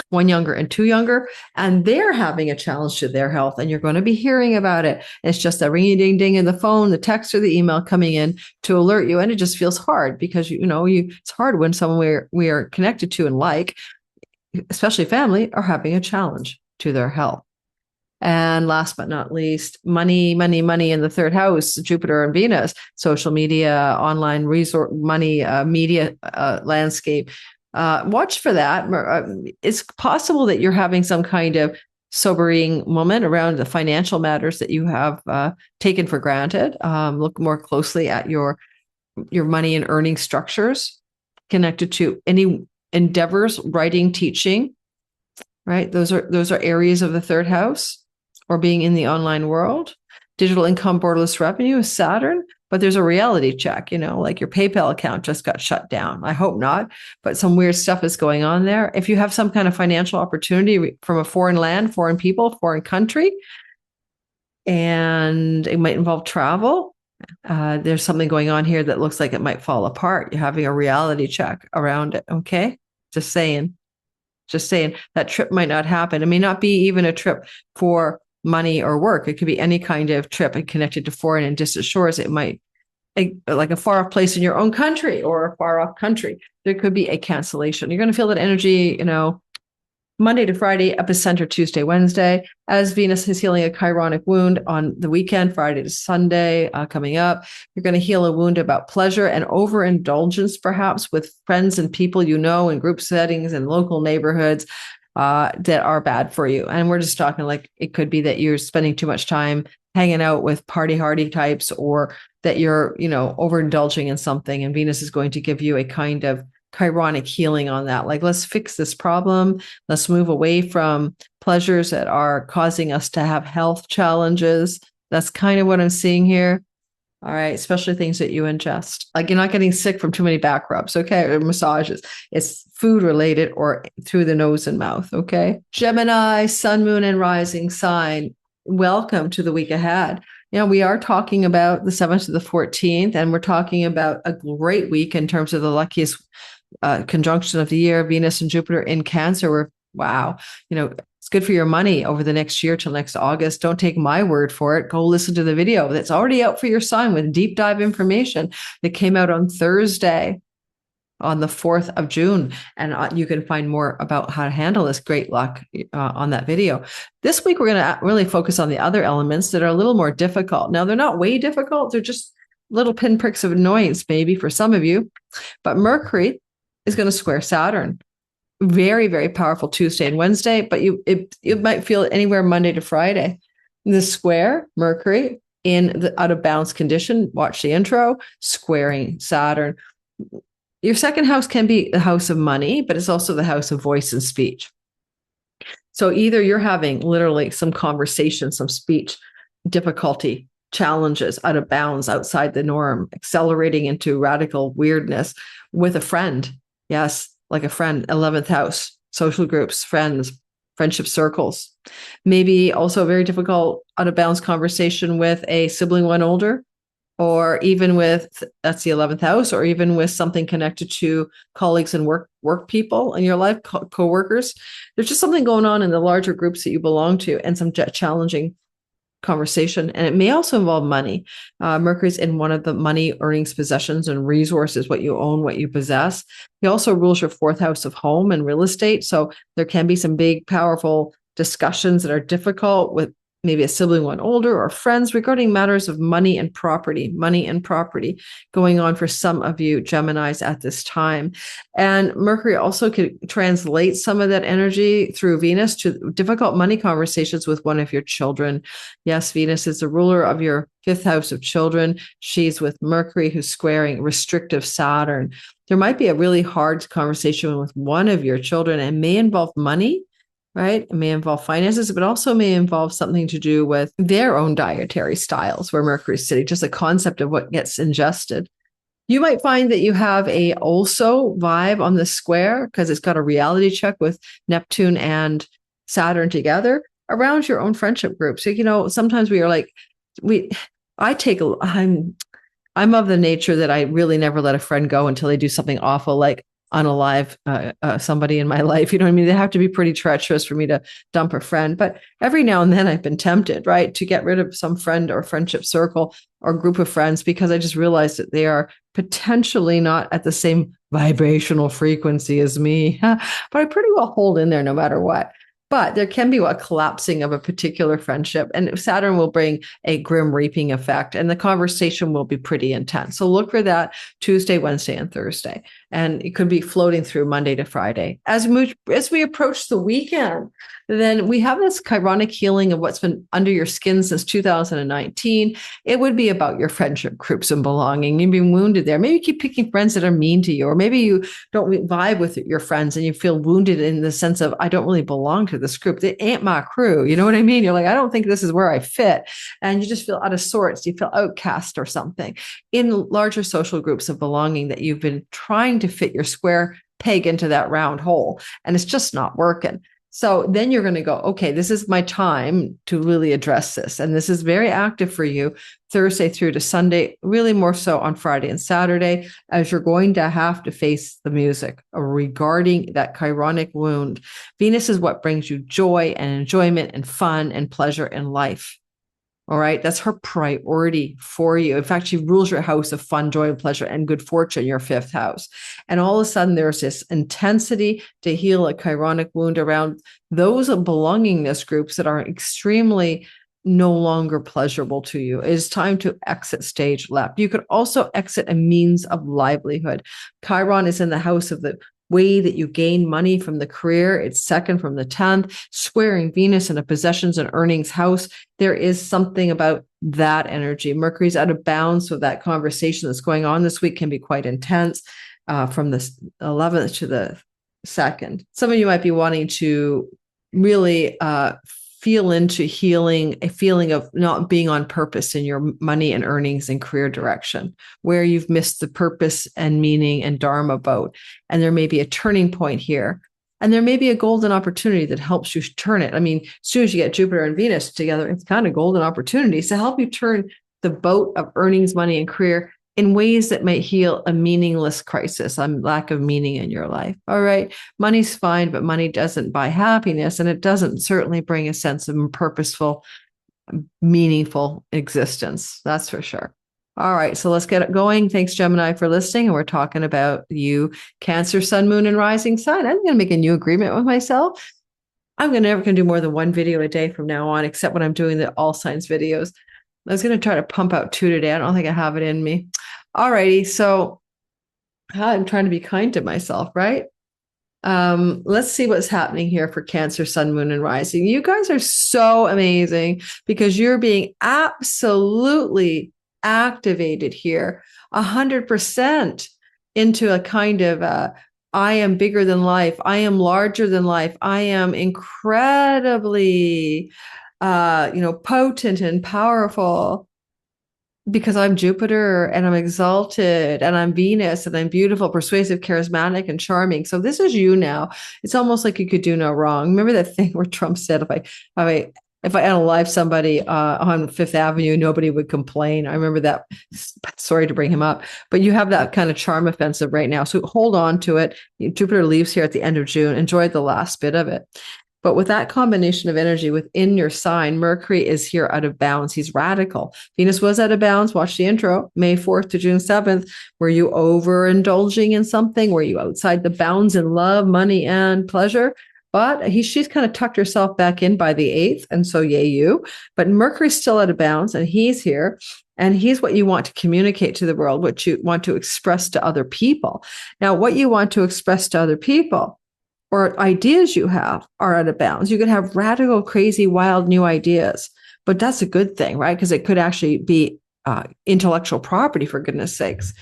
one younger, and two younger, and they're having a challenge to their health, and you're going to be hearing about it. It's just a ringy ding ding in the phone, the text or the email coming in to alert you, and it just feels hard because it's hard when someone we are connected to and like, especially family, are having a challenge to their health. And last but not least, money in the 3rd house, Jupiter and Venus, social media, online resort, money, media landscape. Watch for that. It's possible that you're having some kind of sobering moment around the financial matters that you have taken for granted. Look more closely at your money and earning structures connected to any endeavors, writing, teaching, right? Those are areas of the 3rd house, or being in the online world. Digital income, borderless revenue is Saturn, but there's a reality check, like your PayPal account just got shut down. I hope not, but some weird stuff is going on there. If you have some kind of financial opportunity from a foreign land, foreign people, foreign country, and it might involve travel, there's something going on here that looks like it might fall apart. You're having a reality check around it. Okay. Just saying that trip might not happen. It may not be even a trip for money or work. It could be any kind of trip connected to foreign and distant shores. It might, like a far off place in your own country or a far off country. There could be a cancellation. You're going to feel that energy, Monday to Friday, epicenter Tuesday, Wednesday, as Venus is healing a chironic wound on the weekend, Friday to Sunday coming up. You're going to heal a wound about pleasure and overindulgence, perhaps with friends and people in group settings and local neighborhoods that are bad for you. And we're just talking like it could be that you're spending too much time hanging out with party hardy types, or that you're, overindulging in something, and Venus is going to give you a kind of chironic healing on that. Like, let's fix this problem. Let's move away from pleasures that are causing us to have health challenges. That's kind of what I'm seeing here. All right. Especially things that you ingest. Like, you're not getting sick from too many back rubs. Okay. Or massages. It's food related or through the nose and mouth. Okay. Gemini, sun, moon, and rising sign. Welcome to the week ahead. We are talking about the 7th to the 14th, and we're talking about a great week in terms of the luckiest conjunction of the year, Venus and Jupiter in Cancer. Wow, it's good for your money over the next year till next August. Don't take my word for it. Go listen to the video that's already out for your sign with deep dive information that came out on Thursday, on the 4th of June. And you can find more about how to handle this great luck on that video. This week, we're going to really focus on the other elements that are a little more difficult. Now, they're not way difficult. They're just little pinpricks of annoyance, maybe for some of you. But Mercury is going to square Saturn. Very, very powerful Tuesday and Wednesday, but you might feel it anywhere Monday to Friday. The square, Mercury, in the out of balance condition, watch the intro, squaring Saturn. Your second house can be the house of money, but it's also the house of voice and speech. So either you're having literally some conversation, some speech difficulty, challenges out of bounds, outside the norm, accelerating into radical weirdness with a friend. Yes, like a friend, 11th house, social groups, friends, friendship circles. Maybe also a very difficult out of bounds conversation with a sibling one older, or even with, that's the 11th house, or even with something connected to colleagues and work people in your life, co-workers. There's just something going on in the larger groups that you belong to, and some challenging conversation. And it may also involve money. Mercury's in one of the money, earnings, possessions, and resources, what you own, what you possess. He also rules your fourth house of home and real estate. So there can be some big, powerful discussions that are difficult with maybe a sibling one older or friends regarding matters of money and property going on for some of you Geminis at this time. And Mercury also could translate some of that energy through Venus to difficult money conversations with one of your children. Yes, Venus is the ruler of your fifth house of children. She's with Mercury, who's squaring restrictive Saturn. There might be a really hard conversation with one of your children, and may involve money, right? It may involve finances, but also may involve something to do with their own dietary styles, where Mercury's sitting, just a concept of what gets ingested. You might find that you have a also vibe on the square because it's got a reality check with Neptune and Saturn together around your own friendship group. So, sometimes we are like, I'm of the nature that I really never let a friend go until they do something awful, like unalive somebody in my life. You know what I mean? They have to be pretty treacherous for me to dump a friend. But every now and then I've been tempted, right, to get rid of some friend or friendship circle or group of friends, because I just realized that they are potentially not at the same vibrational frequency as me. But I pretty well hold in there no matter what. But there can be a collapsing of a particular friendship, and Saturn will bring a grim reaping effect, and the conversation will be pretty intense. So look for that Tuesday, Wednesday, and Thursday. And it could be floating through Monday to Friday. As we approach the weekend, then we have this chironic healing of what's been under your skin since 2019. It would be about your friendship groups and belonging. You've been wounded there. Maybe you keep picking friends that are mean to you, or maybe you don't vibe with your friends and you feel wounded in the sense of, I don't really belong to this group. They ain't my crew. You know what I mean? You're like, I don't think this is where I fit. And you just feel out of sorts. You feel outcast or something in larger social groups of belonging that you've been trying to fit your square peg into that round hole, and it's just not working. So then you're going to go, okay, this is my time to really address this. And this is very active for you Thursday through to Sunday, really more so on Friday and Saturday, as you're going to have to face the music regarding that chironic wound. Venus is what brings you joy and enjoyment and fun and pleasure in life. All right. That's her priority for you. In fact, she rules your house of fun, joy, and pleasure and good fortune, your fifth house. And all of a sudden, there's this intensity to heal a chironic wound around those belongingness groups that are extremely no longer pleasurable to you. It is time to exit stage left. You could also exit a means of livelihood. Chiron is in the house of the way that you gain money from the career. It's second from the 10th, squaring Venus in a possessions and earnings house. There is something about that energy. Mercury's out of bounds, so that conversation that's going on this week can be quite intense from the 11th to the 2nd. Some of you might be wanting to really feel into healing a feeling of not being on purpose in your money and earnings and career direction, where you've missed the purpose and meaning and dharma boat. And there may be a turning point here. And there may be a golden opportunity that helps you turn it. I mean, as soon as you get Jupiter and Venus together, it's kind of golden opportunities to help you turn the boat of earnings, money, and career in ways that might heal a meaningless crisis, a lack of meaning in your life. All right. Money's fine, but money doesn't buy happiness, and it doesn't certainly bring a sense of purposeful, meaningful existence. That's for sure. All right. So let's get it going. Thanks, Gemini, for listening. And we're talking about you, Cancer, Sun, Moon, and Rising Sign. I'm going to make a new agreement with myself. I'm never going to do more than one video a day from now on, except when I'm doing the all signs videos. I was going to try to pump out 2 today. I don't think I have it in me. All righty. So I'm trying to be kind to myself, right? Let's see what's happening here for Cancer, Sun, Moon, and Rising. You guys are so amazing because you're being absolutely activated here. 100%. into a kind of I am bigger than life. I am larger than life. I am incredibly, potent and powerful because I'm Jupiter and I'm exalted and I'm Venus and I'm beautiful, persuasive, charismatic, and charming. So this is you now. It's almost like you could do no wrong. Remember that thing where Trump said, if I unalive somebody on Fifth Avenue, nobody would complain. I remember that. Sorry to bring him up, but you have that kind of charm offensive right now. So hold on to it. Jupiter leaves here at the end of June. Enjoy the last bit of it. But with that combination of energy within your sign, Mercury is here out of bounds. He's radical. Venus was out of bounds. Watch the intro, May 4th to June 7th. Were you overindulging in something? Were you outside the bounds in love, money, and pleasure? But she's kind of tucked herself back in by the 8th. And so, yay, you. But Mercury's still out of bounds and he's here. And he's what you want to communicate to the world, what you want to express to other people. Now, what you want to express to other people or ideas you have are out of bounds. You could have radical, crazy, wild new ideas, but that's a good thing, right? Because it could actually be intellectual property, for goodness sakes.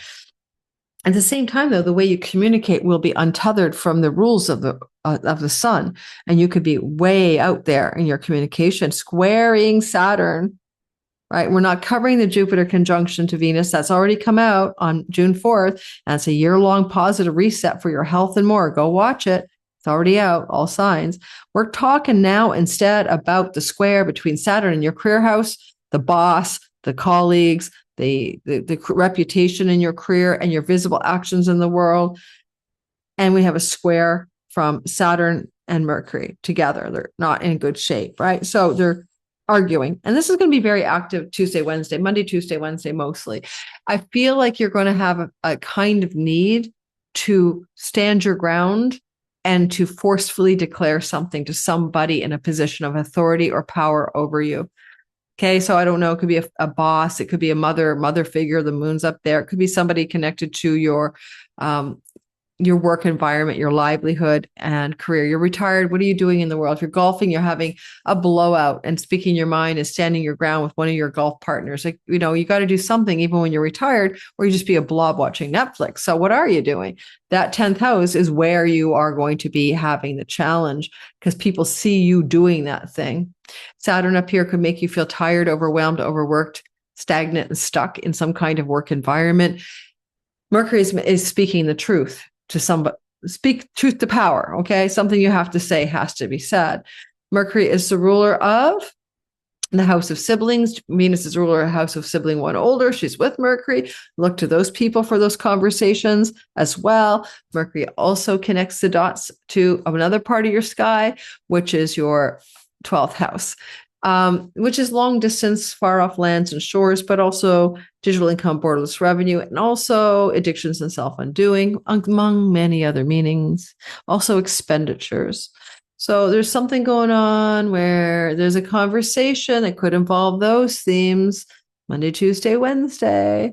At the same time, though, the way you communicate will be untethered from the rules of the sun, and you could be way out there in your communication, squaring Saturn. Right, we're not covering the Jupiter conjunction to Venus. That's already come out on June 4th, and it's a year-long positive reset for your health and more. Go watch it. It's already out, all signs. We're talking now instead about the square between Saturn and your career house, the boss, the colleagues, the reputation in your career and your visible actions in the world. And we have a square from Saturn and Mercury together. They're not in good shape, right? So they're arguing. And this is going to be very active Tuesday, Wednesday, Monday, Tuesday, Wednesday, mostly. I feel like you're going to have a kind of need to stand your ground and to forcefully declare something to somebody in a position of authority or power over you. Okay, so I don't know, it could be a boss, it could be a mother figure, the moon's up there. It could be somebody connected to your work environment, your livelihood and career. You're retired. What are you doing in the world? If you're golfing, you're having a blowout and speaking your mind and standing your ground with one of your golf partners. Like, you got to do something even when you're retired, or you just be a blob watching Netflix. So what are you doing? That 10th house is where you are going to be having the challenge because people see you doing that thing. Saturn up here could make you feel tired, overwhelmed, overworked, stagnant, and stuck in some kind of work environment. Mercury is speaking the truth to somebody. Speak truth to power, okay? Something you have to say has to be said. Mercury is the ruler of the house of siblings. Venus is ruler of house of sibling one older. She's with Mercury. Look to those people for those conversations as well. Mercury also connects the dots to another part of your sky, which is your 12th house, which is long distance, far off lands and shores, but also digital income, borderless revenue, and also addictions and self-undoing, among many other meanings, also expenditures. So there's something going on where there's a conversation that could involve those themes, Monday, Tuesday, Wednesday,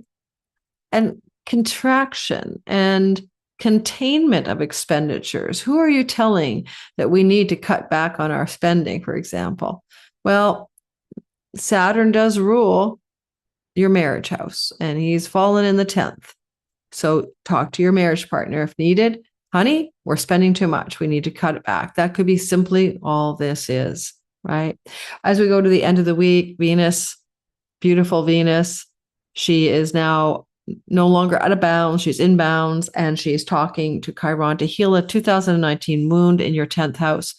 and contraction and containment of expenditures. Who are you telling that we need to cut back on our spending, for example? Well, Saturn does rule your marriage house, and he's fallen in the 10th. So talk to your marriage partner if needed. Honey, we're spending too much. We need to cut it back. That could be simply all this is, right? As we go to the end of the week, Venus, beautiful Venus, she is now no longer out of bounds. She's in bounds, and she's talking to Chiron to heal a 2019 wound in your 10th house,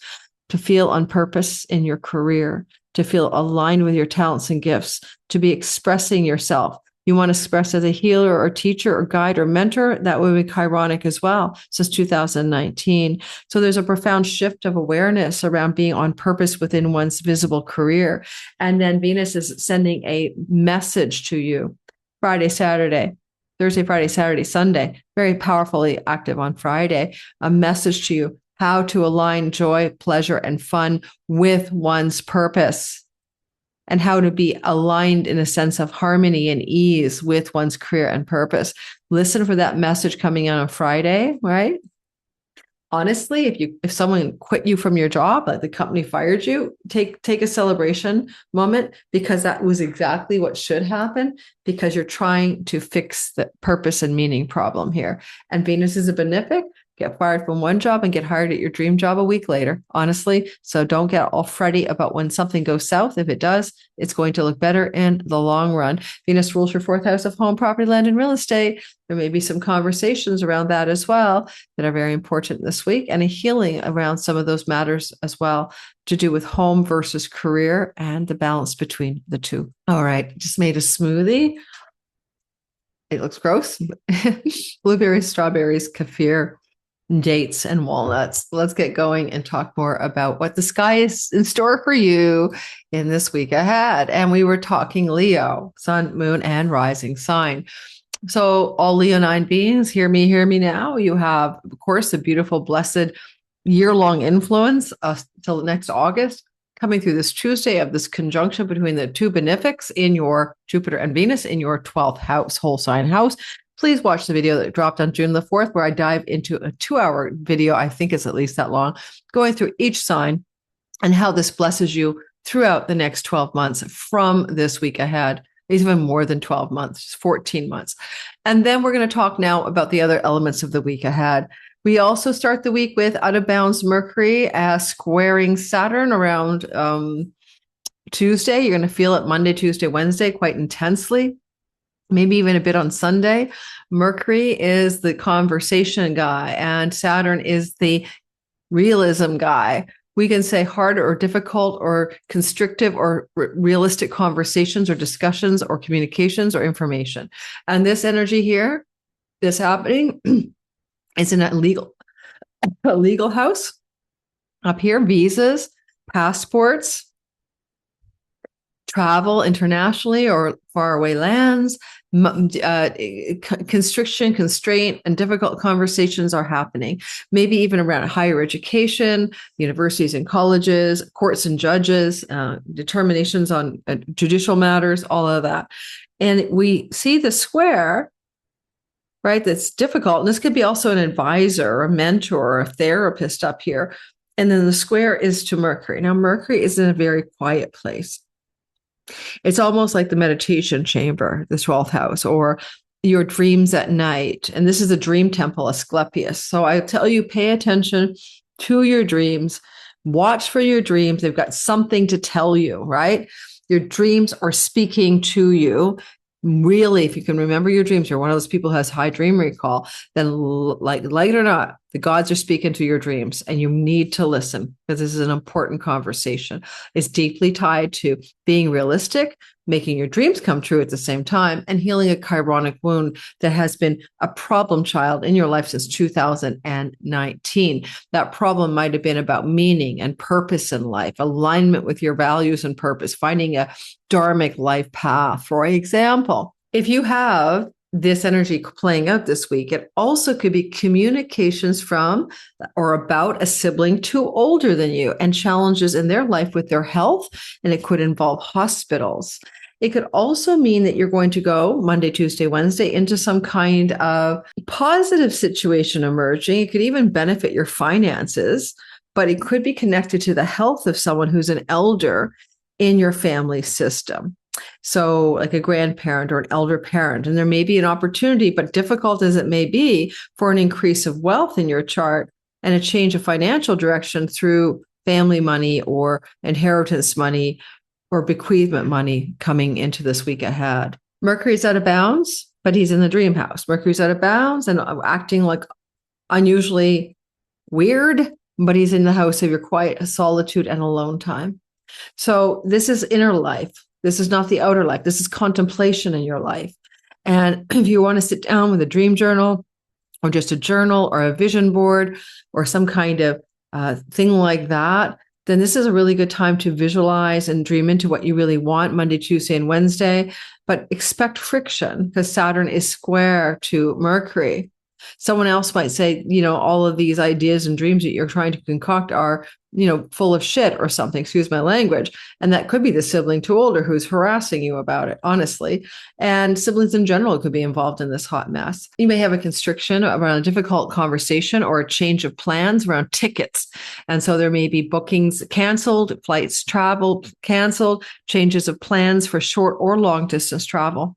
to feel on purpose in your career, to feel aligned with your talents and gifts, to be expressing yourself. You want to express as a healer or teacher or guide or mentor, that would be Chironic as well, since 2019. So there's a profound shift of awareness around being on purpose within one's visible career. And then Venus is sending a message to you Friday, Saturday, Thursday, Friday, Saturday, Sunday, very powerfully active on Friday, a message to you how to align joy, pleasure, and fun with one's purpose, and how to be aligned in a sense of harmony and ease with one's career and purpose. Listen for that message coming out on Friday, right? honestly, if someone quit you from your job, like the company fired you, take a celebration moment, because that was exactly what should happen, because you're trying to fix the purpose and meaning problem here. And Venus is a benefic. Get fired from one job and get hired at your dream job a week later, honestly. So don't get all fretty about when something goes south. If it does, it's going to look better in the long run. Venus rules your fourth house of home, property, land, and real estate. There may be some conversations around that as well that are very important this week, and a healing around some of those matters as well, to do with home versus career and the balance between the two. All right, just made a smoothie. It looks gross. Blueberries, strawberries, kefir, dates, and walnuts. Let's get going and talk more about what the sky is in store for you in this week ahead. And we were talking Leo, sun, moon, and rising sign. So all Leonine beings, hear me now. You have, of course, a beautiful, blessed year-long influence till next August, coming through this Tuesday of this conjunction between the two benefics in your Jupiter and Venus in your 12th house, whole sign house. Please watch the video that dropped on June the 4th, where I dive into a 2-hour video. I think it's at least that long, going through each sign and how this blesses you throughout the next 12 months from this week ahead. It's even more than 12 months, 14 months. And then we're going to talk now about the other elements of the week ahead. We also start the week with out of bounds Mercury squaring Saturn around Tuesday. You're going to feel it Monday, Tuesday, Wednesday quite intensely, maybe even a bit on Sunday. Mercury is the conversation guy, and Saturn is the realism guy. We can say hard or difficult or constrictive or realistic conversations or discussions or communications or information. And this energy here, this happening, is in a legal house. Up here, visas, passports, travel internationally or faraway lands, constriction, constraint, and difficult conversations are happening. Maybe even around higher education, universities and colleges, courts and judges, determinations on judicial matters, all of that. And we see the square, right? That's difficult. And this could be also an advisor or a mentor or a therapist up here. And then the square is to Mercury. Now, Mercury is in a very quiet place. It's almost like the meditation chamber, the 12th house, or your dreams at night. And this is a dream temple, Asclepius. So I tell you, pay attention to your dreams. Watch for your dreams. They've got something to tell you, right? Your dreams are speaking to you. Really, if you can remember your dreams, you're one of those people who has high dream recall, then like it or not, the gods are speaking to your dreams, and you need to listen, because this is an important conversation. It's deeply tied to being realistic, making your dreams come true at the same time, and healing a chironic wound that has been a problem child in your life since 2019. That problem might have been about meaning and purpose in life, alignment with your values and purpose, finding a dharmic life path. For example, if you have this energy playing out this week, it also could be communications from or about a sibling too older than you and challenges in their life with their health, and it could involve hospitals. It could also mean that you're going to go Monday, Tuesday, Wednesday into some kind of positive situation emerging. It could even benefit your finances, but it could be connected to the health of someone who's an elder in your family system. So like a grandparent or an elder parent, and there may be an opportunity, but difficult as it may be, for an increase of wealth in your chart and a change of financial direction through family money or inheritance money or bequeathment money coming into this week ahead. Mercury's out of bounds, but he's in the dream house. Mercury's out of bounds and acting like unusually weird, but he's in the house of your quiet solitude and alone time. So this is inner life. This is not the outer life. This is contemplation in your life. And if you want to sit down with a dream journal or just a journal or a vision board or some kind of thing like that, then this is a really good time to visualize and dream into what you really want Monday, Tuesday, and Wednesday. But expect friction, because Saturn is square to Mercury. Someone else might say, all of these ideas and dreams that you're trying to concoct are, full of shit or something, excuse my language. And that could be the sibling too older who's harassing you about it, honestly. And siblings in general could be involved in this hot mess. You may have a constriction around a difficult conversation or a change of plans around tickets. And so there may be bookings canceled, flights travel canceled, changes of plans for short or long distance travel.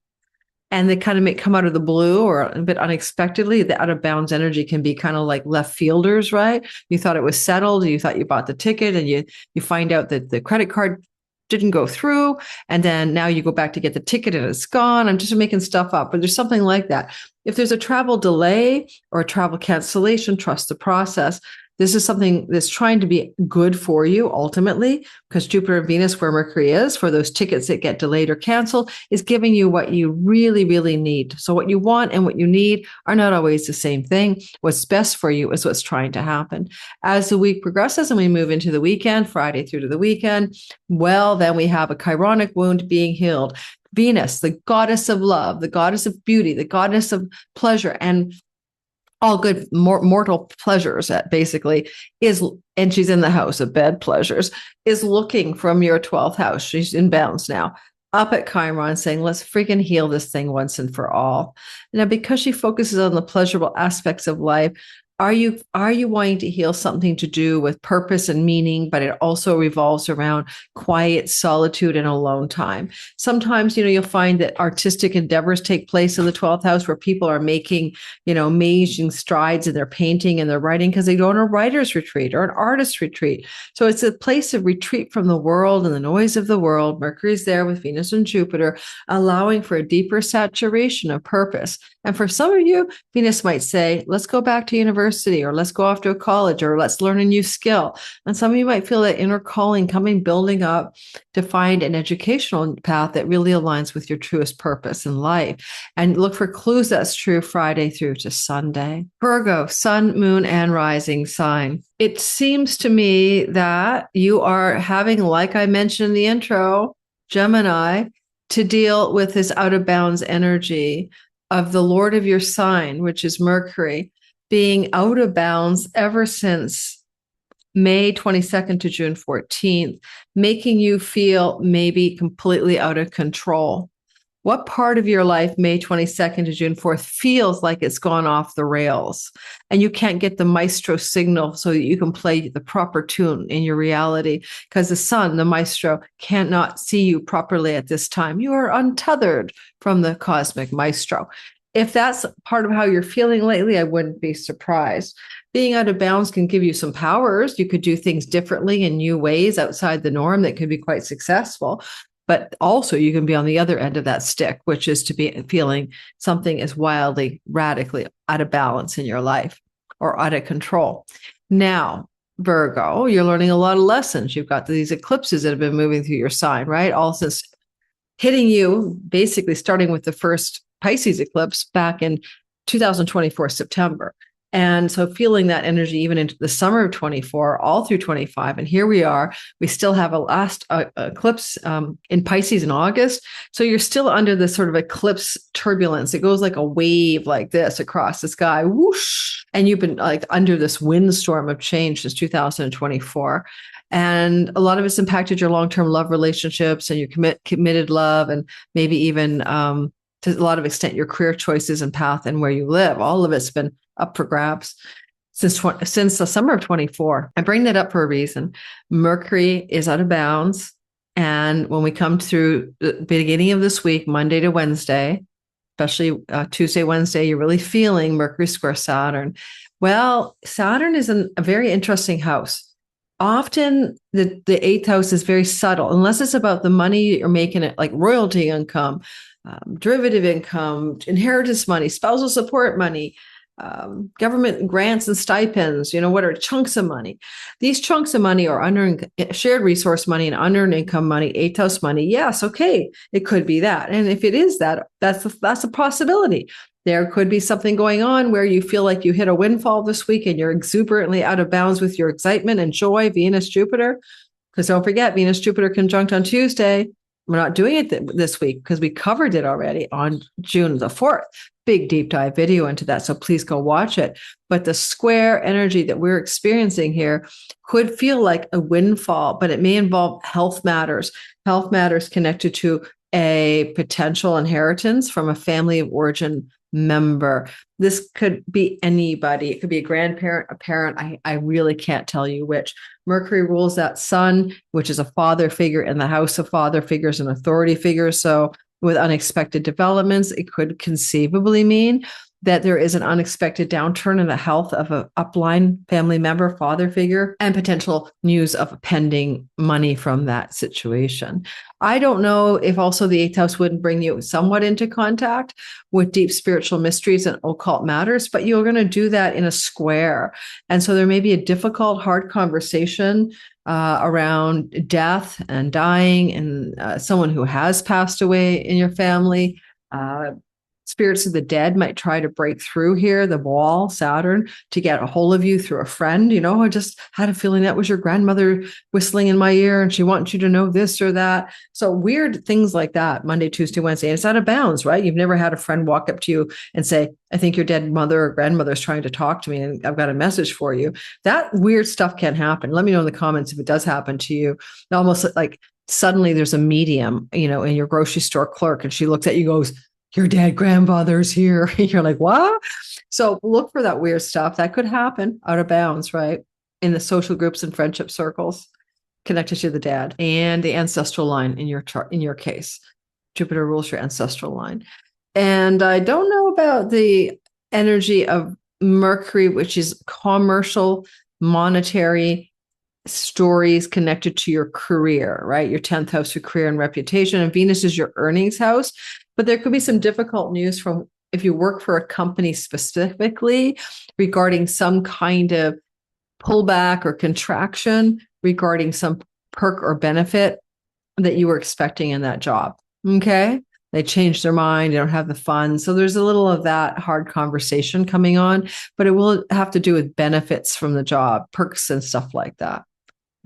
And they kind of may come out of the blue or a bit unexpectedly. The out of bounds energy can be kind of like left fielders, right? You thought it was settled. You thought you bought the ticket and you find out that the credit card didn't go through. And then now you go back to get the ticket and it's gone. I'm just making stuff up, but there's something like that. If there's a travel delay or a travel cancellation, trust the process. This is something that's trying to be good for you ultimately, because Jupiter and Venus, where Mercury is, for those tickets that get delayed or canceled, is giving you what you really, really need. So what you want and what you need are not always the same thing. What's best for you is what's trying to happen. As the week progresses and we move into the weekend, Friday through to the weekend, well, then we have a chironic wound being healed. Venus, the goddess of love, the goddess of beauty, the goddess of pleasure, and all good mortal pleasures, basically, and she's in the house of bed pleasures, is looking from your 12th house. She's in bounds now, up at Chiron, saying, let's freaking heal this thing once and for all. Now, because she focuses on the pleasurable aspects of life, are you wanting to heal something to do with purpose and meaning, but it also revolves around quiet solitude and alone time? Sometimes, you'll find that artistic endeavors take place in the 12th house where people are making, amazing strides in their painting and their writing because they go on a writer's retreat or an artist retreat. So it's a place of retreat from the world and the noise of the world. Mercury's there with Venus and Jupiter, allowing for a deeper saturation of purpose. And for some of you, Venus might say, let's go back to university, or let's go off to a college, or let's learn a new skill. And some of you might feel that inner calling building up to find an educational path that really aligns with your truest purpose in life. And look for clues that's true Friday through to Sunday. Virgo, sun, moon, and rising sign. It seems to me that you are having, like I mentioned in the intro, Gemini, to deal with this out of bounds energy of the Lord of your sign, which is Mercury, being out of bounds ever since May 22nd to June 14th, making you feel maybe completely out of control. What part of your life, May 22nd to June 4th, feels like it's gone off the rails and you can't get the maestro signal so that you can play the proper tune in your reality? Because the sun, the maestro, cannot see you properly at this time. You are untethered from the cosmic maestro. If that's part of how you're feeling lately, I wouldn't be surprised. Being out of bounds can give you some powers. You could do things differently in new ways outside the norm that could be quite successful. But also you can be on the other end of that stick, which is to be feeling something is wildly, radically out of balance in your life or out of control. Now, Virgo, you're learning a lot of lessons. You've got these eclipses that have been moving through your sign, right? All since hitting you, basically starting with the first Pisces eclipse back in 2024, September. And so feeling that energy even into the summer of 24, all through 25. And here we are. We still have a last eclipse in Pisces in August. So you're still under this sort of eclipse turbulence. It goes like a wave like this across the sky, whoosh. And you've been like under this windstorm of change since 2024. And a lot of it's impacted your long-term love relationships and your committed love, and maybe even to a lot of extent your career choices and path and where you live. All of it's been up for grabs since the summer of 24. I bring that up for a reason. Mercury is out of bounds. And when we come through the beginning of this week, Monday to Wednesday, especially Tuesday, Wednesday, you're really feeling Mercury square Saturn. Well, Saturn is in a very interesting house. Often the eighth house is very subtle, unless it's about the money you're making, it like royalty income, derivative income, inheritance money, spousal support money, government grants and stipends, what are chunks of money? These chunks of money are unearned shared resource money and unearned income money, eighth house money. Yes, okay, it could be that. And if it is that, that's a possibility. There could be something going on where you feel like you hit a windfall this week and you're exuberantly out of bounds with your excitement and joy, Venus, Jupiter. Because don't forget, Venus, Jupiter conjunct on Tuesday. We're not doing it this week because we covered it already on June the 4th. Big deep dive video into that. So please go watch it. But the square energy that we're experiencing here could feel like a windfall, but it may involve health matters connected to a potential inheritance from a family of origin member. This could be anybody. It could be a grandparent, a parent. I really can't tell you which. Mercury rules that sun, which is a father figure in the house of father figures and authority figures. So with unexpected developments, it could conceivably mean that there is an unexpected downturn in the health of an upline family member, father figure, and potential news of pending money from that situation. I don't know if also the 8th house wouldn't bring you somewhat into contact with deep spiritual mysteries and occult matters, but you're going to do that in a square. And so there may be a difficult, hard conversation around death and dying and someone who has passed away in your family. Spirits of the dead might try to break through here, the wall, Saturn, to get a hold of you through a friend. I just had a feeling that was your grandmother whistling in my ear and she wants you to know this or that. So weird things like that, Monday, Tuesday, Wednesday. And it's out of bounds, right? You've never had a friend walk up to you and say, I think your dead mother or grandmother is trying to talk to me and I've got a message for you. That weird stuff can happen. Let me know in the comments if it does happen to you. Almost like suddenly there's a medium, in your grocery store clerk and she looks at you and goes, your dead grandfather's here. You're like, what? So look for that weird stuff. That could happen out of bounds, right? In the social groups and friendship circles connected to the dad and the ancestral line in your chart, in your case. Jupiter rules your ancestral line. And I don't know about the energy of Mercury, which is commercial, monetary stories connected to your career, right? Your 10th house, your career and reputation. And Venus is your earnings house. But there could be some difficult news from if you work for a company specifically regarding some kind of pullback or contraction regarding some perk or benefit that you were expecting in that job. Okay. They changed their mind. They don't have the funds. So there's a little of that hard conversation coming on, but it will have to do with benefits from the job, perks and stuff like that.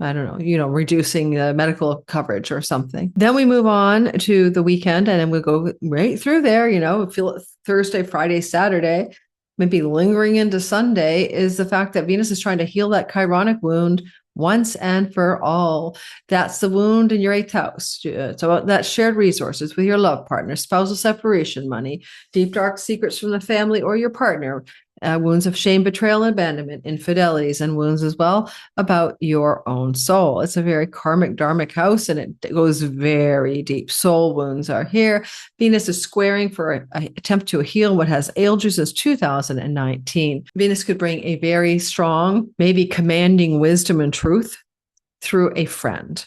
I don't know, reducing the medical coverage or something. Then we move on to the weekend and then we'll go right through there, feel it Thursday, Friday, Saturday, maybe lingering into Sunday is the fact that Venus is trying to heal that chironic wound once and for all. That's the wound in your 8th house. So that's shared resources with your love partner, spousal separation, money, deep, dark secrets from the family or your partner, wounds of shame, betrayal, and abandonment, infidelities, and wounds as well about your own soul. It's a very karmic, dharmic house, and it goes very deep. Soul wounds are here. Venus is squaring for an attempt to heal what has ailed you since 2019. Venus could bring a very strong, maybe commanding wisdom and truth through a friend.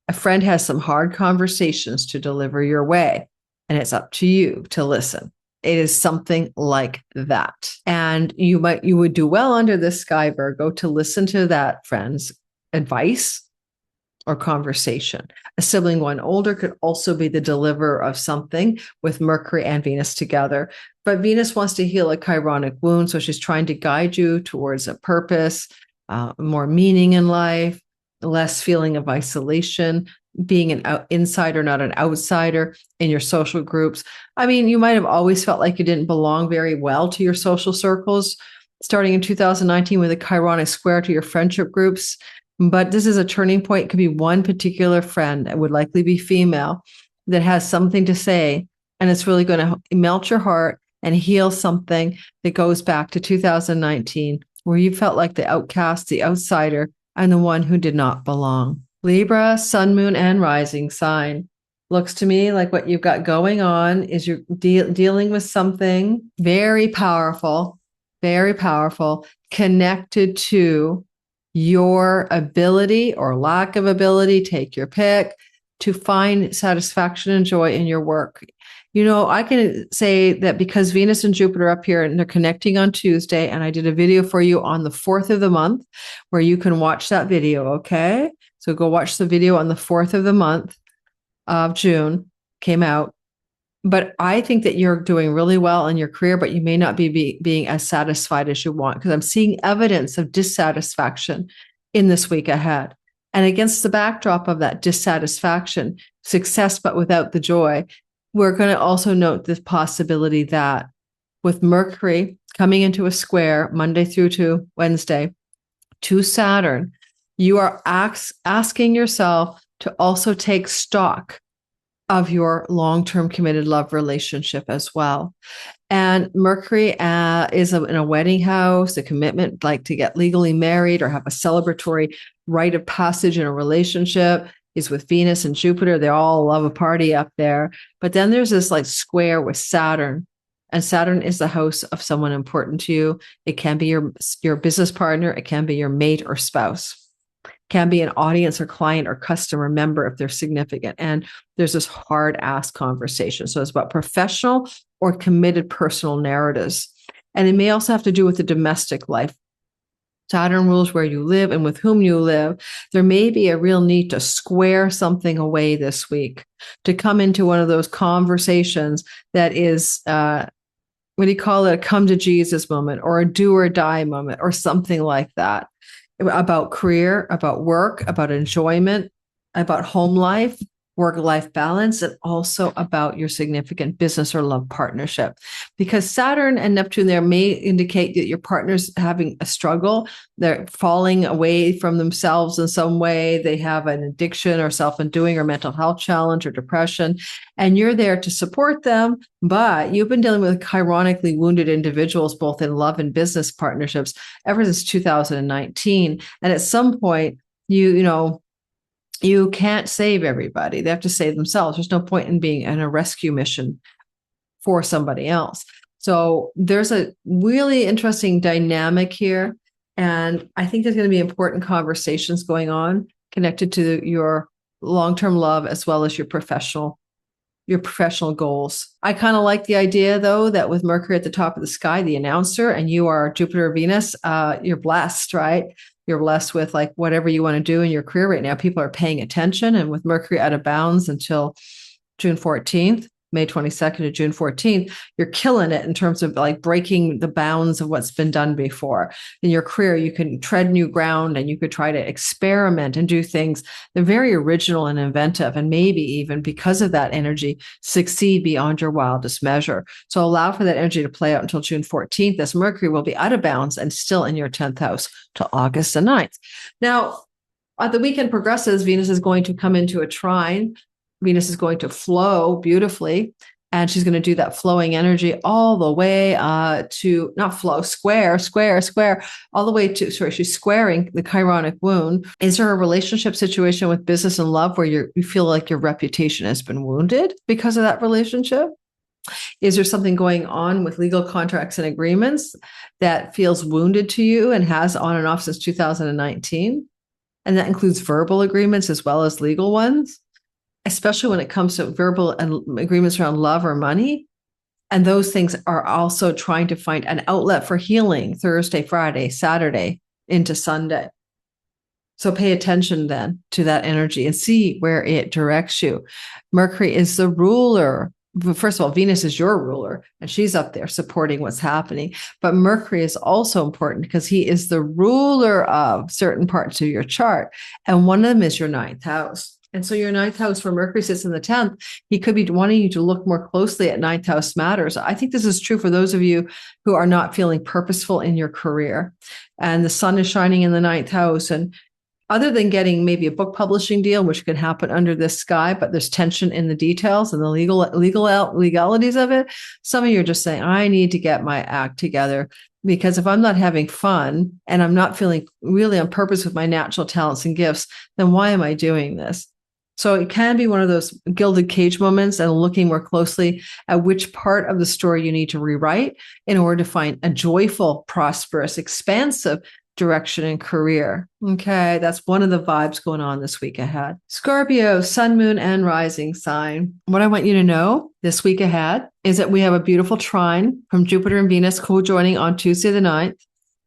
A friend has some hard conversations to deliver your way, and it's up to you to listen. It is something like that. And you would do well under this sky, Virgo, to listen to that friend's advice or conversation. A sibling one older could also be the deliverer of something with Mercury and Venus together. But Venus wants to heal a chironic wound. So she's trying to guide you towards a purpose, more meaning in life, less feeling of isolation, being an insider, not an outsider in your social groups. I mean, you might have always felt like you didn't belong very well to your social circles, starting in 2019 with a chironic square to your friendship groups. But this is a turning point. It could be one particular friend, it would likely be female, that has something to say, and it's really going to melt your heart and heal something that goes back to 2019, where you felt like the outcast, the outsider, and the one who did not belong. Libra, sun, moon, and rising sign. Looks to me like what you've got going on is you're dealing with something very powerful, connected to your ability or lack of ability, take your pick, to find satisfaction and joy in your work. I can say that because Venus and Jupiter are up here and they're connecting on Tuesday, and I did a video for you on the 4th of the month where you can watch that video, okay? So go watch the video on the 4th of the month of June, came out. But I think that you're doing really well in your career, but you may not be being as satisfied as you want, because I'm seeing evidence of dissatisfaction in this week ahead. And against the backdrop of that dissatisfaction, success, but without the joy, we're going to also note the possibility that with Mercury coming into a square Monday through to Wednesday to Saturn, you are asking yourself to also take stock of your long-term committed love relationship as well. And Mercury is in a wedding house, a commitment like to get legally married or have a celebratory rite of passage in a relationship. Is with Venus and Jupiter. They all love a party up there. But then there's this like square with Saturn. And Saturn is the house of someone important to you. It can be your business partner. It can be your mate or spouse. It can be an audience or client or customer member if they're significant. And there's this hard ass conversation. So it's about professional or committed personal narratives. And it may also have to do with the domestic life. Saturn rules where you live and with whom you live. There may be a real need to square something away this week, to come into one of those conversations that is, what do you call it? A come to Jesus moment or a do or die moment or something like that, about career, about work, about enjoyment, about home life, work-life balance, and also about your significant business or love partnership. Because Saturn and Neptune there may indicate that your partner's having a struggle. They're falling away from themselves in some way. They have an addiction or self-undoing or mental health challenge or depression. And you're there to support them. But you've been dealing with chironically wounded individuals, both in love and business partnerships, ever since 2019. And at some point, you can't save everybody. They have to save themselves. There's no point in being in a rescue mission for somebody else. So there's a really interesting dynamic here. And I think there's going to be important conversations going on connected to your long-term love as well as your professional goals. I kind of like the idea, though, that with Mercury at the top of the sky, the announcer, and you are Jupiter or Venus, you're blessed, right? You're blessed with like whatever you want to do in your career right now. People are paying attention. And with Mercury out of bounds until June 14th, May 22nd to June 14th, you're killing it in terms of like breaking the bounds of what's been done before. In your career, you can tread new ground and you could try to experiment and do things that are very original and inventive. And maybe even because of that energy, succeed beyond your wildest measure. So allow for that energy to play out until June 14th, as Mercury will be out of bounds and still in your 10th house till August the 9th. Now, as the weekend progresses, Venus is going to come into a trine. Venus is going to flow beautifully, and she's going to do that flowing energy all the way to, not flow, square, all the way to, she's squaring the chironic wound. Is there a relationship situation with business and love where you feel like your reputation has been wounded because of that relationship? Is there something going on with legal contracts and agreements that feels wounded to you and has on and off since 2019? And that includes verbal agreements as well as legal ones, especially when it comes to verbal and agreements around love or money. And those things are also trying to find an outlet for healing Thursday, Friday, Saturday into Sunday. So pay attention then to that energy and see where it directs you. Mercury is the ruler. First of all, Venus is your ruler, and she's up there supporting what's happening. But Mercury is also important because he is the ruler of certain parts of your chart. And one of them is your 9th house. And so your 9th house, where Mercury sits in the 10th, he could be wanting you to look more closely at 9th house matters. I think this is true for those of you who are not feeling purposeful in your career. And the sun is shining in the 9th house. And other than getting maybe a book publishing deal, which can happen under this sky, but there's tension in the details and the legalities of it, some of you are just saying, I need to get my act together. Because if I'm not having fun and I'm not feeling really on purpose with my natural talents and gifts, then why am I doing this? So it can be one of those gilded cage moments and looking more closely at which part of the story you need to rewrite in order to find a joyful, prosperous, expansive direction and career. Okay, that's one of the vibes going on this week ahead. Scorpio, sun, moon, and rising sign. What I want you to know this week ahead is that we have a beautiful trine from Jupiter and Venus co-joining on Tuesday the 9th,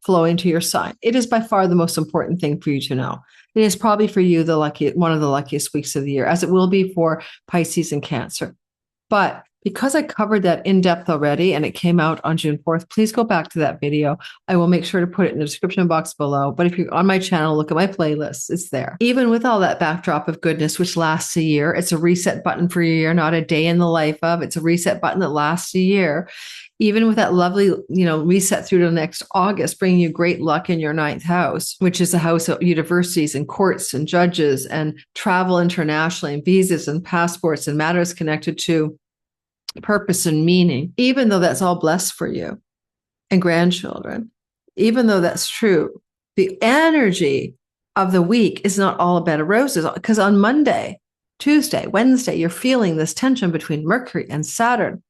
flowing to your sign. It is by far the most important thing for you to know. It is probably for you one of the luckiest weeks of the year, as it will be for Pisces and Cancer. But Because I covered that in depth already and it came out on June 4th, please go back to that video. I will make sure to put it in the description box below. But if you're on my channel, look at my playlist. It's there. Even with all that backdrop of goodness, which lasts a year, it's a reset button for your year, not a day in the life of. It's a reset button that lasts a year. Even with that lovely, reset through to next August, bringing you great luck in your 9th house, which is the house of universities and courts and judges and travel internationally and visas and passports and matters connected to purpose and meaning, even though that's all blessed for you and grandchildren, even though that's true, the energy of the week is not all a bed of roses, because on Monday, Tuesday, Wednesday, you're feeling this tension between Mercury and Saturn.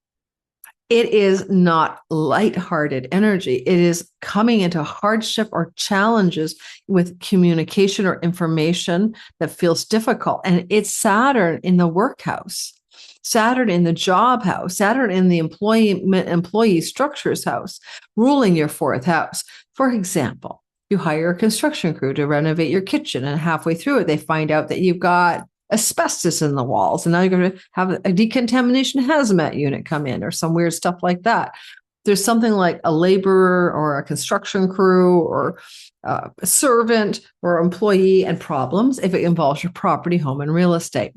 It is not lighthearted energy. It is coming into hardship or challenges with communication or information that feels difficult. And it's Saturn in the workhouse. Saturn in the job house, Saturn in the employee structures house, ruling your 4th house. For example, you hire a construction crew to renovate your kitchen, and halfway through it, they find out that you've got asbestos in the walls, and now you're going to have a decontamination hazmat unit come in or some weird stuff like that. There's something like a laborer or a construction crew or a servant or employee and problems if it involves your property, home, and real estate.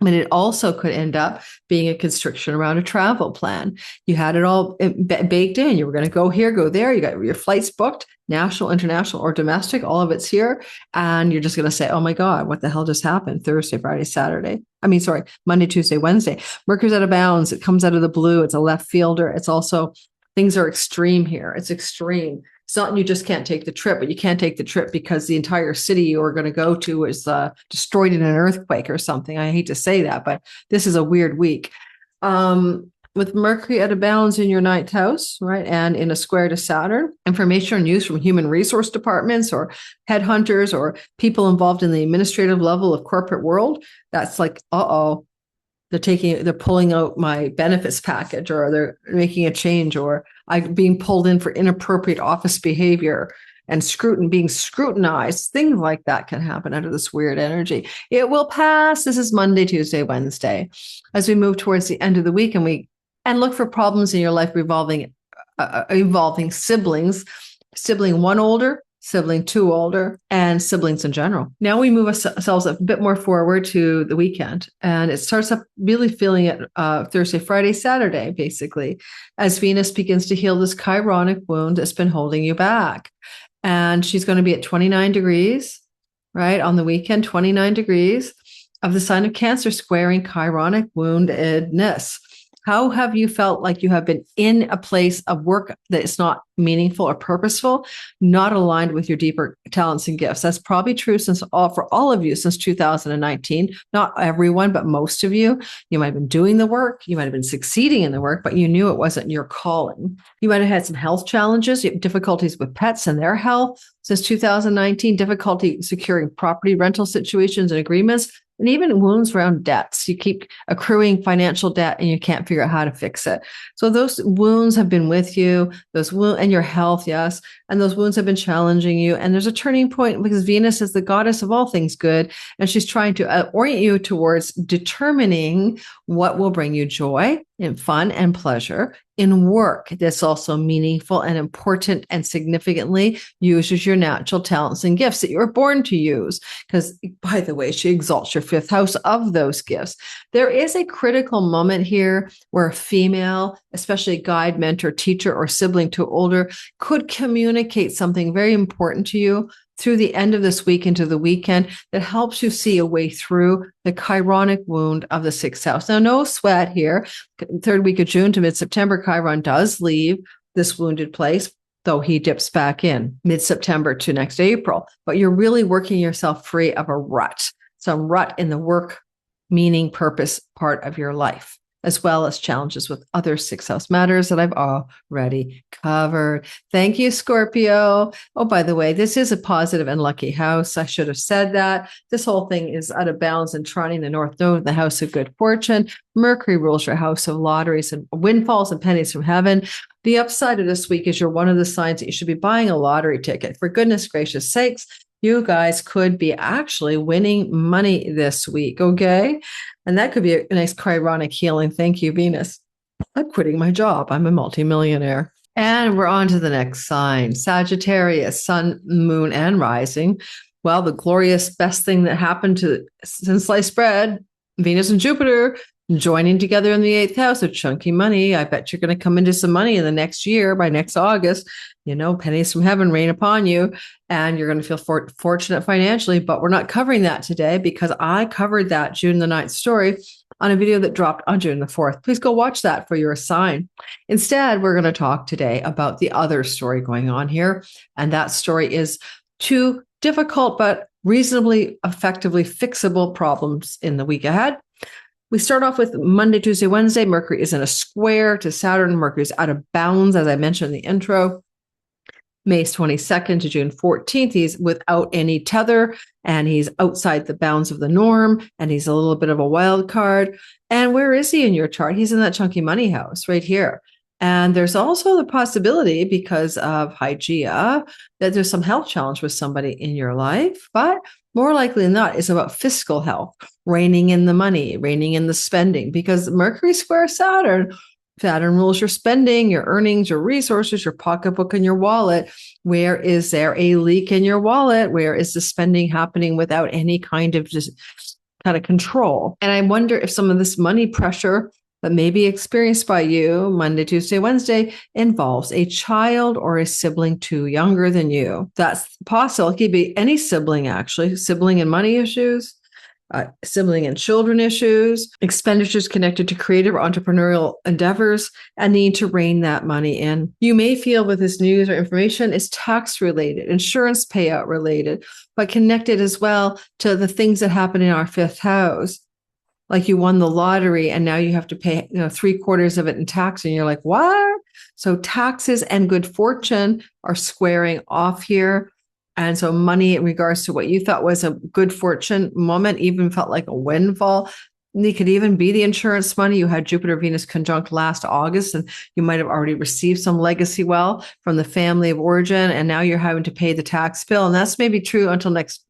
I mean, it also could end up being a constriction around a travel plan. You had it all baked in. You were going to go here, go there. You got your flights booked, national, international, or domestic. All of it's here. And you're just going to say, oh my God, what the hell just happened? Thursday, Friday, Saturday. Monday, Tuesday, Wednesday. Mercury's out of bounds. It comes out of the blue. It's a left fielder. It's also, things are extreme here. It's extreme. It's not you just can't take the trip, but you can't take the trip because the entire city you were going to go to is destroyed in an earthquake or something. I hate to say that, but this is a weird week. With Mercury out of bounds in your 9th house, right, and in a square to Saturn, information or news from human resource departments or headhunters or people involved in the administrative level of corporate world, that's like, they're pulling out my benefits package, or they're making a change, or I'm being pulled in for inappropriate office behavior and being scrutinized. Things like that can happen under this weird energy. It will pass. This is Monday, Tuesday, Wednesday. As we move towards the end of the week and look for problems in your life involving siblings, sibling 1 older, sibling 2 older, and siblings in general. Now we move ourselves a bit more forward to the weekend, and it starts up really feeling it Thursday, Friday, Saturday, basically, as Venus begins to heal this chironic wound that's been holding you back. And she's going to be at 29 degrees, right, on the weekend, 29 degrees of the sign of Cancer, squaring chironic woundedness. How have you felt like you have been in a place of work that is not meaningful or purposeful, not aligned with your deeper talents and gifts? That's probably true for all of you since 2019. Not everyone, but most of you. You might have been doing the work. You might have been succeeding in the work, but you knew it wasn't your calling. You might have had some health challenges, difficulties with pets and their health since 2019, difficulty securing property rental situations and agreements, and even wounds around debts. You keep accruing financial debt and you can't figure out how to fix it. So those wounds have been with you, and your health, yes. And those wounds have been challenging you. And there's a turning point because Venus is the goddess of all things good. And she's trying to orient you towards determining what will bring you joy and fun and pleasure in work that's also meaningful and important and significantly uses your natural talents and gifts that you were born to use. Because, by the way, she exalts your 5th house of those gifts. There is a critical moment here where a female, especially a guide, mentor, teacher, or sibling to older, could communicate something very important to you through the end of this week into the weekend that helps you see a way through the chironic wound of the 6th house. Now, no sweat here. 3rd week of June to mid-September, Chiron does leave this wounded place, though he dips back in mid-September to next April. But you're really working yourself free of a rut, some rut in the work, meaning, purpose part of your life, as well as challenges with other 6th house matters that I've already covered. Thank you, Scorpio. Oh, by the way, this is a positive and lucky house. I should have said that. This whole thing is out of bounds and trining the North Node, the house of good fortune. Mercury rules your house of lotteries and windfalls and pennies from heaven. The upside of this week is you're one of the signs that you should be buying a lottery ticket. For goodness gracious sakes, you guys could be actually winning money this week, okay? And that could be a nice chironic healing. Thank you, Venus. I'm quitting my job. I'm a multimillionaire. And we're on to the next sign, Sagittarius, sun, moon, and rising. Well, the glorious best thing that happened since sliced bread, Venus and Jupiter joining together in the 8th house of chunky money. I bet you're going to come into some money in the next year, by next August. You know, pennies from heaven rain upon you, and you're going to feel fortunate financially. But we're not covering that today because I covered that June the 9th story on a video that dropped on June the 4th. Please go watch that for your sign. Instead, we're going to talk today about the other story going on here. And that story is two difficult but reasonably effectively fixable problems in the week ahead. We start off with Monday, Tuesday, Wednesday. Mercury is in a square to Saturn. Mercury is out of bounds, as I mentioned in the intro. May 22nd to June 14th, he's without any tether, and he's outside the bounds of the norm, and he's a little bit of a wild card. And where is he in your chart? He's in that chunky money house right here. And there's also the possibility, because of Hygeia, that there's some health challenge with somebody in your life, but more likely than not, it's about fiscal health, reining in the money, reining in the spending, because Mercury square Saturn rules your spending, your earnings, your resources, your pocketbook, and your wallet. Where is there a leak in your wallet? Where is the spending happening without any kind of control? And I wonder if some of this money pressure that may be experienced by you Monday, Tuesday, Wednesday involves a child or a sibling too younger than you. That's possible. It could be any sibling, actually, sibling and money issues, sibling and children issues, expenditures connected to creative or entrepreneurial endeavors, and need to rein that money in. You may feel with this news or information is tax related, insurance payout related, but connected as well to the things that happen in our 5th house. Like you won the lottery and now you have to pay 3/4 of it in tax, and you're like, what? So taxes and good fortune are squaring off here. And so money in regards to what you thought was a good fortune moment even felt like a windfall. And it could even be the insurance money. You had Jupiter Venus conjunct last August, and you might have already received some legacy wealth from the family of origin, and now you're having to pay the tax bill. And that's maybe true until next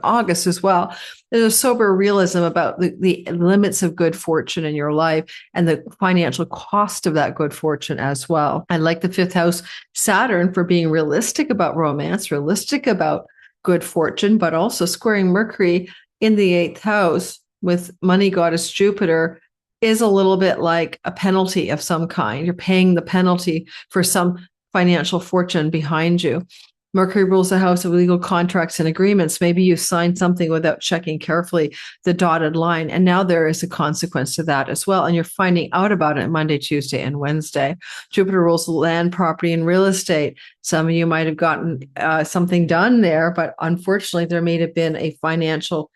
August as well. There's a sober realism about the limits of good fortune in your life and the financial cost of that good fortune as well. I like the 5th house Saturn for being realistic about romance, realistic about good fortune, but also squaring Mercury in the 8th house with money goddess Jupiter is a little bit like a penalty of some kind. You're paying the penalty for some financial fortune behind you. Mercury rules the house of legal contracts and agreements. Maybe you signed something without checking carefully the dotted line, and now there is a consequence to that as well. And you're finding out about it Monday, Tuesday, and Wednesday. Jupiter rules land, property, and real estate. Some of you might have gotten something done there, but unfortunately, there may have been a financial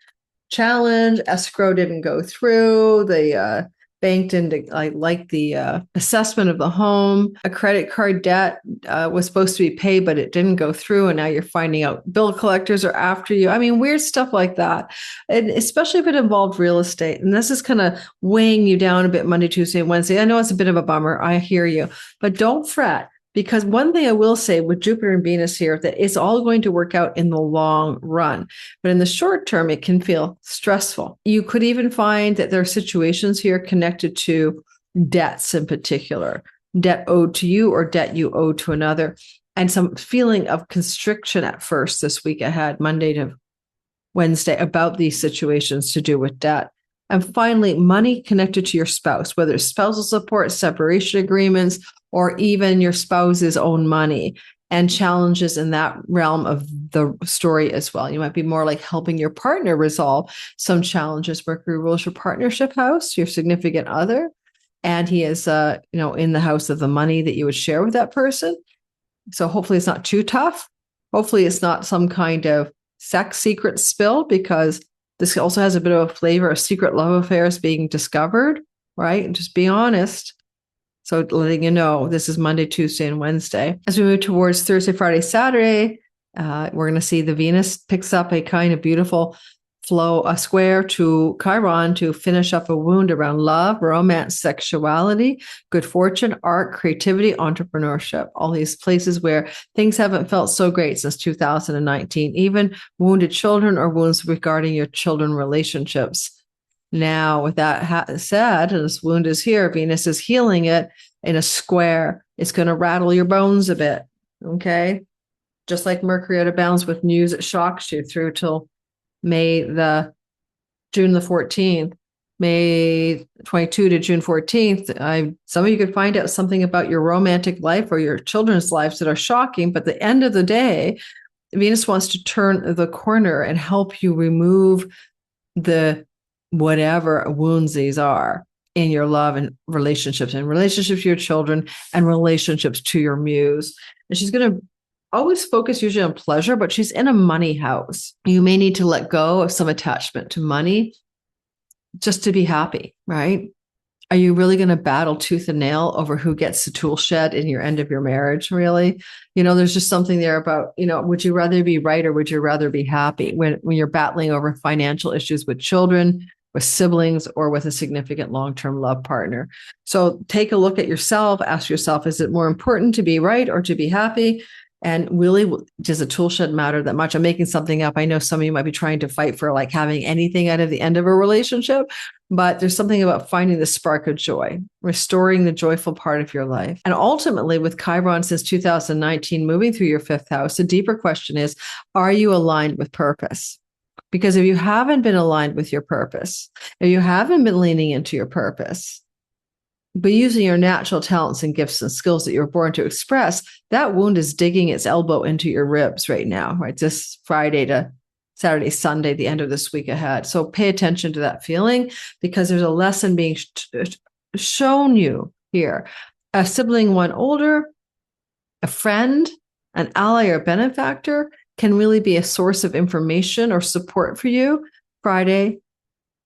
challenge. Escrow didn't go through. The bank didn't like the assessment of the home. A credit card debt was supposed to be paid, but it didn't go through. And now you're finding out bill collectors are after you. I mean, weird stuff like that. And especially if it involved real estate. And this is kind of weighing you down a bit Monday, Tuesday, and Wednesday. I know it's a bit of a bummer. I hear you. But don't fret. Because one thing I will say with Jupiter and Venus here, that it's all going to work out in the long run. But in the short term, it can feel stressful. You could even find that there are situations here connected to debts in particular, debt owed to you or debt you owe to another, and some feeling of constriction at first this week ahead, Monday to Wednesday, about these situations to do with debt. And finally, money connected to your spouse, whether it's spousal support, separation agreements, or even your spouse's own money, and challenges in that realm of the story as well. You might be more like helping your partner resolve some challenges. Mercury rules your partnership house, your significant other, and he is, in the house of the money that you would share with that person. So hopefully it's not too tough. Hopefully it's not some kind of sex secret spill, because this also has a bit of a flavor of secret love affairs being discovered, right? And just be honest. So letting you know, this is Monday, Tuesday, and Wednesday. As we move towards Thursday, Friday, Saturday, we're going to see the Venus picks up a kind of beautiful flow, a square to Chiron to finish up a wound around love, romance, sexuality, good fortune, art, creativity, entrepreneurship, all these places where things haven't felt so great since 2019, even wounded children or wounds regarding your children relationships. Now, with that said, and this wound is here, Venus is healing it in a square. It's going to rattle your bones a bit, okay? Just like Mercury out of balance with news, it shocks you through till June the 14th, May 22 to June 14th. Some of you could find out something about your romantic life or your children's lives that are shocking, but at the end of the day, Venus wants to turn the corner and help you remove the whatever wounds these are in your love and relationships to your children and relationships to your muse. And she's going to always focus usually on pleasure, but she's in a money house. You may need to let go of some attachment to money just to be happy, right? Are you really going to battle tooth and nail over who gets the tool shed in your end of your marriage? Really? There's just something there about, would you rather be right or would you rather be happy when you're battling over financial issues with children, with siblings, or with a significant long-term love partner? So take a look at yourself, ask yourself, is it more important to be right or to be happy? And really, does a tool shed matter that much? I'm making something up. I know some of you might be trying to fight for like having anything out of the end of a relationship, but there's something about finding the spark of joy, restoring the joyful part of your life. And ultimately, with Chiron since 2019 moving through your fifth house, the deeper question is, are you aligned with purpose? Because if you haven't been aligned with your purpose, if you haven't been leaning into your purpose, but using your natural talents and gifts and skills that you're born to express, that wound is digging its elbow into your ribs right now, right? This Friday to Saturday, Sunday, the end of this week ahead. So pay attention to that feeling because there's a lesson being shown you here. A sibling, one older, a friend, an ally or benefactor can really be a source of information or support for you Thursday,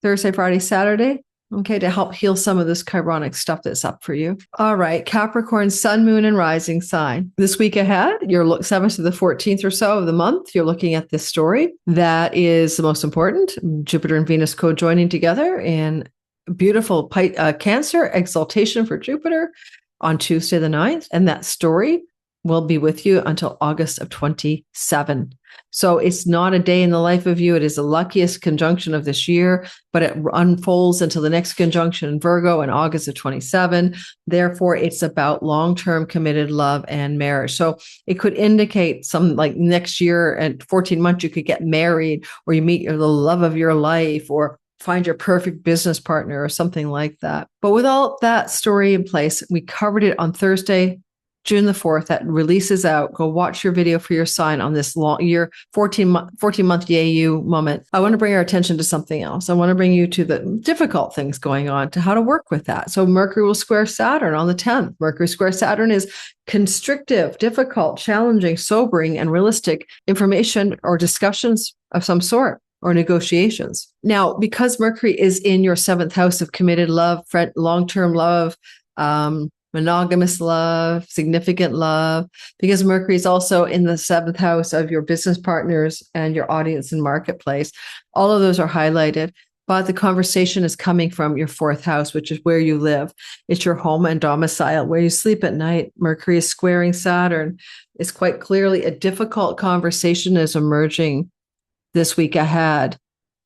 Friday, Saturday. Okay, to help heal some of this chironic stuff that's up for you. All right, Capricorn, sun, moon, and rising sign. This week ahead, you're 7th to the 14th or so of the month, you're looking at this story. That is the most important. Jupiter and Venus co-joining together in beautiful Cancer, exaltation for Jupiter on Tuesday the 9th. And that story will be with you until August of 27. So it's not a day in the life of you. It is the luckiest conjunction of this year, but it unfolds until the next conjunction in Virgo in August of 27. Therefore, it's about long-term committed love and marriage. So it could indicate some like next year and 14 months, you could get married or you meet the love of your life or find your perfect business partner or something like that. But with all that story in place, we covered it on Thursday, June the 4th, that releases out. Go watch your video for your sign on this long year, 14-month YAU moment. I want to bring our attention to something else. I want to bring you to the difficult things going on, to how to work with that. So Mercury will square Saturn on the 10th. Mercury square Saturn is constrictive, difficult, challenging, sobering, and realistic information or discussions of some sort, or negotiations. Now, because Mercury is in your 7th house of committed love, long-term love, monogamous love, significant love, because Mercury is also in the 7th house of your business partners and your audience and marketplace. All of those are highlighted, but the conversation is coming from your 4th house, which is where you live. It's your home and domicile, where you sleep at night. Mercury is squaring Saturn. It's quite clearly a difficult conversation is emerging this week ahead.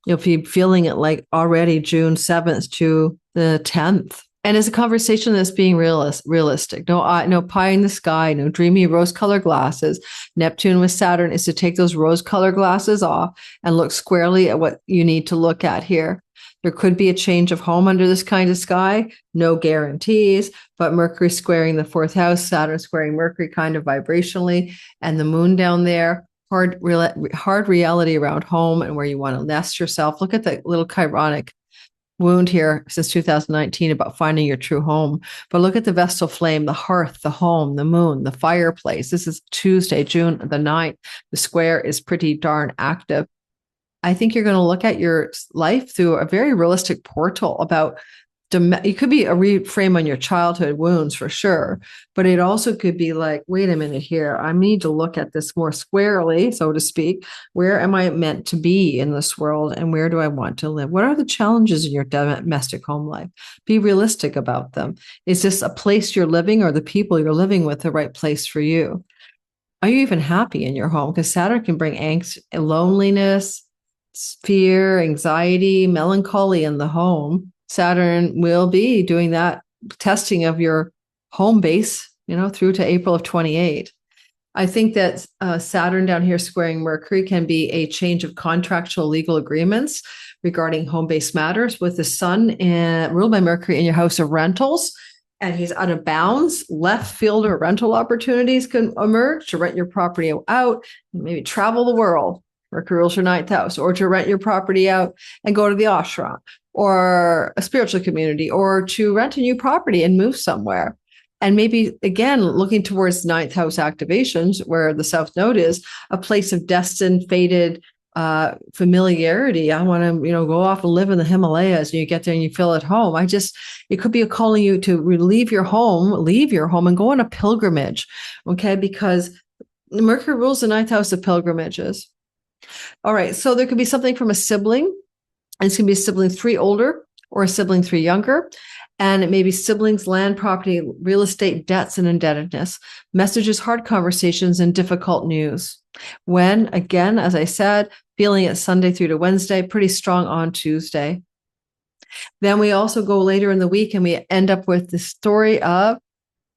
You'll be feeling it like already June 7th to the 10th. And it's a conversation that's being realistic. No pie in the sky, no dreamy rose-colored glasses. Neptune with Saturn is to take those rose-colored glasses off and look squarely at what you need to look at here. There could be a change of home under this kind of sky. No guarantees, but Mercury squaring the 4th house, Saturn squaring Mercury kind of vibrationally, and the moon down there. Hard reality around home and where you want to nest yourself. Look at that little chironic wound here since 2019 about finding your true home. But look at the Vestal flame, the hearth, the home, the moon, the fireplace. This is Tuesday, June the 9th. The square is pretty darn active. I think you're going to look at your life through a very realistic portal about it could be a reframe on your childhood wounds for sure, but it also could be like, wait a minute here, I need to look at this more squarely, so to speak. Where am I meant to be in this world, and where do I want to live? What are the challenges in your domestic home life? Be realistic about them. Is this a place you're living, or the people you're living with the right place for you? Are you even happy in your home? Because Saturn can bring angst, loneliness, fear, anxiety, melancholy in the home. Saturn will be doing that testing of your home base, through to April of 28. I think that Saturn down here squaring Mercury can be a change of contractual legal agreements regarding home-based matters, with the Sun ruled by Mercury in your house of rentals. And he's out of bounds. Left fielder rental opportunities can emerge to rent your property out, maybe travel the world. Mercury rules your ninth house, or to rent your property out and go to the ashram or a spiritual community, or to rent a new property and move somewhere. And maybe, again, looking towards ninth house activations, where the South Node is, a place of destined, fated familiarity. I want to, go off and live in the Himalayas, and you get there and you feel at home. It could be calling you to leave your home and go on a pilgrimage. Okay. Because Mercury rules the ninth house of pilgrimages. All right. So there could be something from a sibling, and it's going to be a sibling 3 older or a sibling 3 younger. And it may be siblings, land, property, real estate, debts, and indebtedness, messages, hard conversations, and difficult news. When, again, as I said, feeling it Sunday through to Wednesday, pretty strong on Tuesday. Then we also go later in the week and we end up with the story of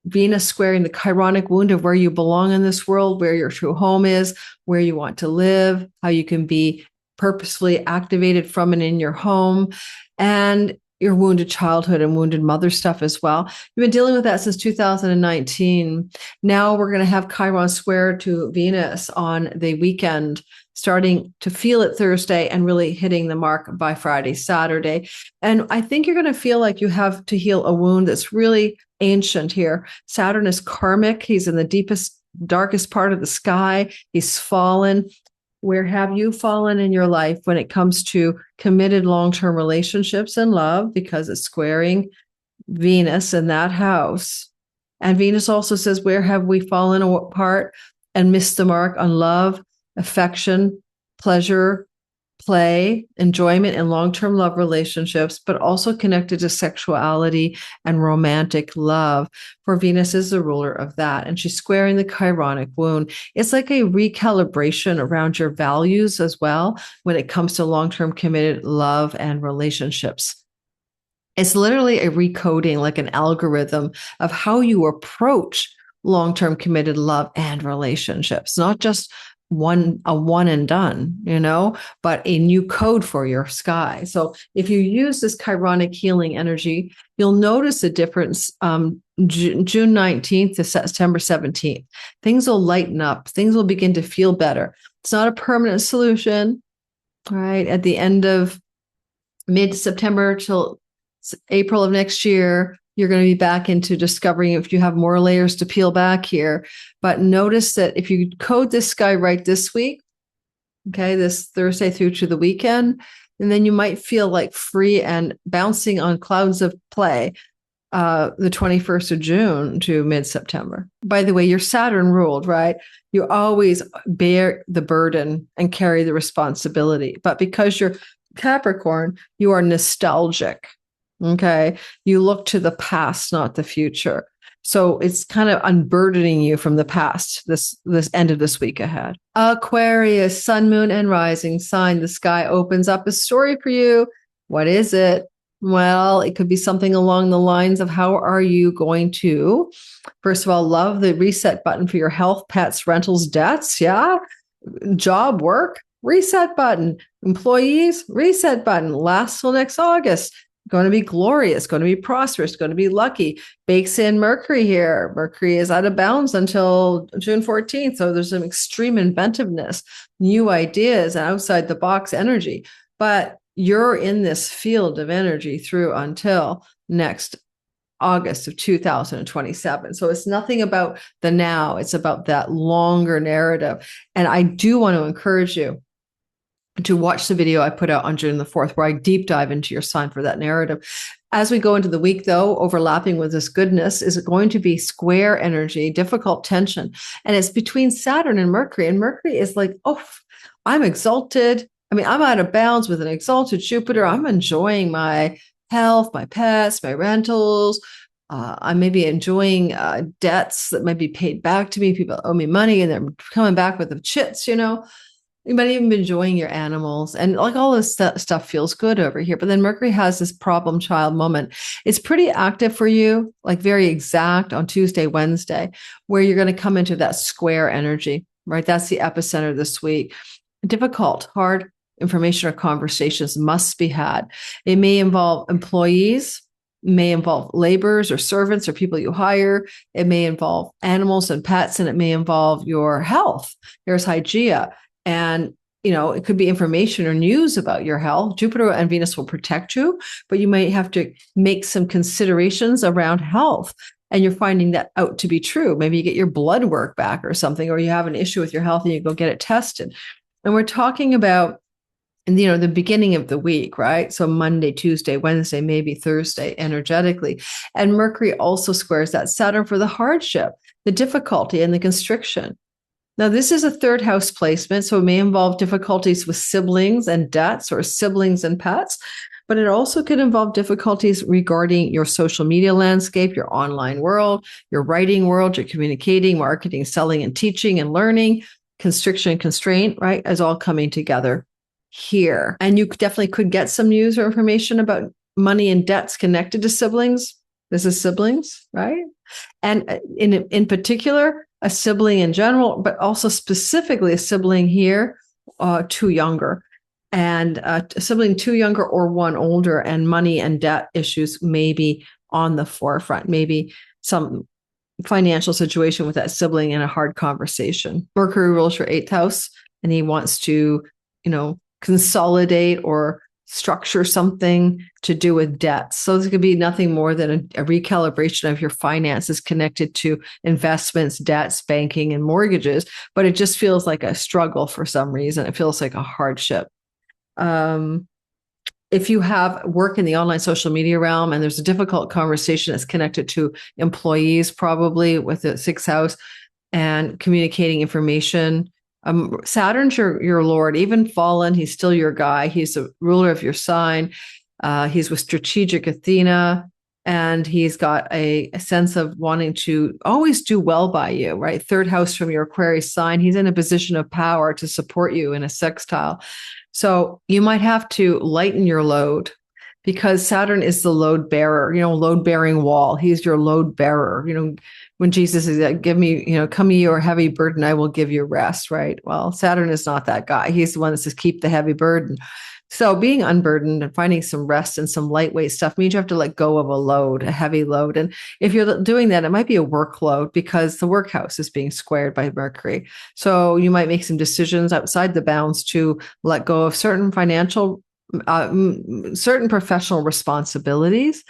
Venus squaring the chironic wound of where you belong in this world, where your true home is, where you want to live, how you can be purposefully activated from and in your home, and your wounded childhood and wounded mother stuff as well. You've been dealing with that since 2019. Now we're going to have Chiron square to Venus on the weekend, starting to feel it Thursday and really hitting the mark by Friday, Saturday. And I think you're going to feel like you have to heal a wound that's really ancient here. Saturn is karmic. He's in the deepest, darkest part of the sky. He's fallen. Where have you fallen in your life when it comes to committed long-term relationships and love? Because it's squaring Venus in that house. And Venus also says, where have we fallen apart and missed the mark on love, affection, pleasure, play, enjoyment in long-term love relationships, but also connected to sexuality and romantic love. For Venus is the ruler of that. And she's squaring the chironic wound. It's like a recalibration around your values as well when it comes to long-term committed love and relationships. It's literally a recoding, like an algorithm of how you approach long-term committed love and relationships, not just a one and done, but a new code for your sky. So if you use this chironic healing energy, you'll notice a difference June 19th to September 17th. Things will lighten up. Things will begin to feel better. It's not a permanent solution, right? At the end of mid-September till April of next year, you're going to be back into discovering if you have more layers to peel back here. But notice that if you code this sky right this week, okay, this Thursday through to the weekend, and then you might feel like free and bouncing on clouds of play the 21st of June to mid-September. By the way, you're Saturn ruled, right? You always bear the burden and carry the responsibility. But because you're Capricorn, you are nostalgic. Okay. You look to the past, not the future. So it's kind of unburdening you from the past, this end of this week ahead. Aquarius, sun, moon, and rising sign. The sky opens up a story for you. What is it? Well, it could be something along the lines of how are you going to, first of all, love the reset button for your health, pets, rentals, debts. Yeah. Job, work, reset button. Employees, reset button. Lasts till next August. Going to be glorious, going to be prosperous, going to be lucky. Bakes in Mercury here. Mercury is out of bounds until June 14th. So there's some extreme inventiveness, new ideas, and outside the box energy. But you're in this field of energy through until next August of 2027. So it's nothing about the now. It's about that longer narrative. And I do want to encourage you to watch the video I put out on June the 4th, where I deep dive into your sign for that narrative. As we go into the week, though, overlapping with this goodness is going to be square energy, difficult tension. And it's between Saturn and Mercury. And Mercury is like, oh, I'm exalted. I mean, I'm out of bounds with an exalted Jupiter. I'm enjoying my health, my pets, my rentals. I may be enjoying debts that might be paid back to me. People owe me money and they're coming back with the chits, you know. You might even be enjoying your animals, and like all this stuff feels good over here. But then Mercury has this problem child moment. It's pretty active for you, like very exact on Tuesday, Wednesday, where you're going to come into that square energy, right? That's the epicenter this week. Difficult, hard information or conversations must be had. It may involve employees, may involve laborers or servants or people you hire. It may involve animals and pets, and it may involve your health. There's Hygeia. And, you know, it could be information or news about your health. Jupiter and Venus will protect you, but you might have to make some considerations around health. And you're finding that out to be true. Maybe you get your blood work back or something, or you have an issue with your health and you go get it tested. And we're talking about, you know, the beginning of the week, right? So Monday, Tuesday, Wednesday, maybe Thursday, energetically. And Mercury also squares that Saturn for the hardship, the difficulty, and the constriction. Now, this is a third house placement, so it may involve difficulties with siblings and debts or siblings and pets, but it also could involve difficulties regarding your social media landscape, your online world, your writing world, your communicating, marketing, selling, and teaching and learning, constriction and constraint, right, is all coming together here. And you definitely could get some news or information about money and debts connected to siblings. This is siblings, right? And in particular, a sibling in general, but also specifically a sibling here, two younger, and a sibling two younger or one older, and money and debt issues may be on the forefront. Maybe some financial situation with that sibling in a hard conversation. Mercury rules your eighth house, and he wants to, you know, consolidate or structure something to do with debt. So this could be nothing more than a recalibration of your finances connected to investments, debts, banking, and mortgages. But it just feels like a struggle for some reason. It feels like a hardship. If you have work in the online social media realm and there's a difficult conversation that's connected to employees, probably with the sixth house, and communicating information, Saturn's your lord, even fallen. He's still your guy. He's the ruler of your sign. He's with strategic Athena, and he's got a sense of wanting to always do well by you, right? Third house from your Aquarius sign. He's in a position of power to support you in a sextile. So you might have to lighten your load, because Saturn is the load bearer, you know, load bearing wall. He's your load bearer. You know, when Jesus is like, give me, you know, come ye your heavy burden, I will give you rest, right? Well, Saturn is not that guy. He's the one that says, keep the heavy burden. So being unburdened and finding some rest and some lightweight stuff means you have to let go of a load, a heavy load. And if you're doing that, it might be a workload, because the work house is being squared by Mercury. So you might make some decisions outside the bounds to let go of certain financial, certain professional responsibilities,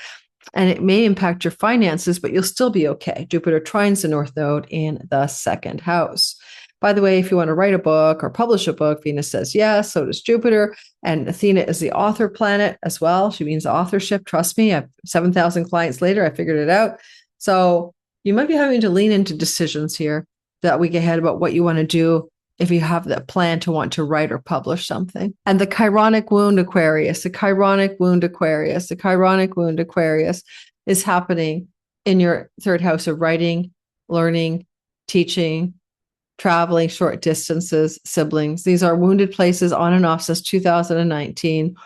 and it may impact your finances, but you'll still be okay. Jupiter trines the North Node in the second house. By the way, if you want to write a book or publish a book, Venus says yes, so does Jupiter. And Athena is the author planet as well. She means authorship. Trust me, I've 7,000 clients later, I figured it out. So you might be having to lean into decisions here that week ahead about what you want to do if you have that plan to want to write or publish something. And the Chironic wound Aquarius, the Chironic wound Aquarius, the Chironic wound Aquarius is happening in your third house of writing, learning, teaching, traveling short distances, siblings. These are wounded places on and off since 2019.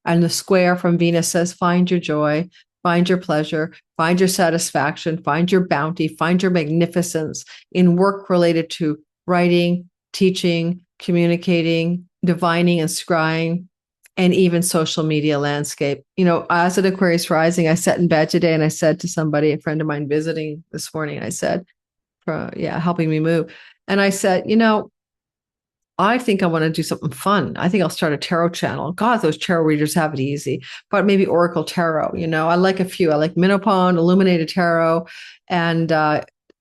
And the square from Venus says, find your joy, find your pleasure, find your satisfaction, find your bounty, find your magnificence in work related to writing, teaching, communicating, divining and scrying, and even social media landscape. You know, as an Aquarius rising, I sat in bed today and I said to somebody, a friend of mine visiting this morning, I said, helping me move. And I said, you know, I think I want to do something fun. I think I'll start a tarot channel. God, those tarot readers have it easy, but maybe Oracle Tarot. You know, I like a few. I like Minopon, Illuminated Tarot, and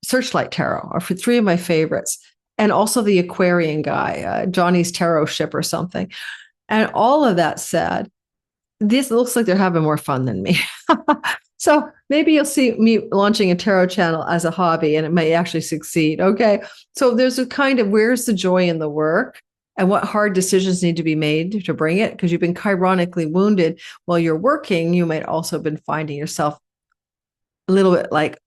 Searchlight Tarot are for three of my favorites. And also the Aquarian guy, Johnny's Tarot Ship or something. And all of that said, this looks like they're having more fun than me. So maybe you'll see me launching a tarot channel as a hobby and it may actually succeed. Okay. So there's a kind of where's the joy in the work and what hard decisions need to be made to bring it? Because you've been chironically wounded while you're working. You might also have been finding yourself a little bit like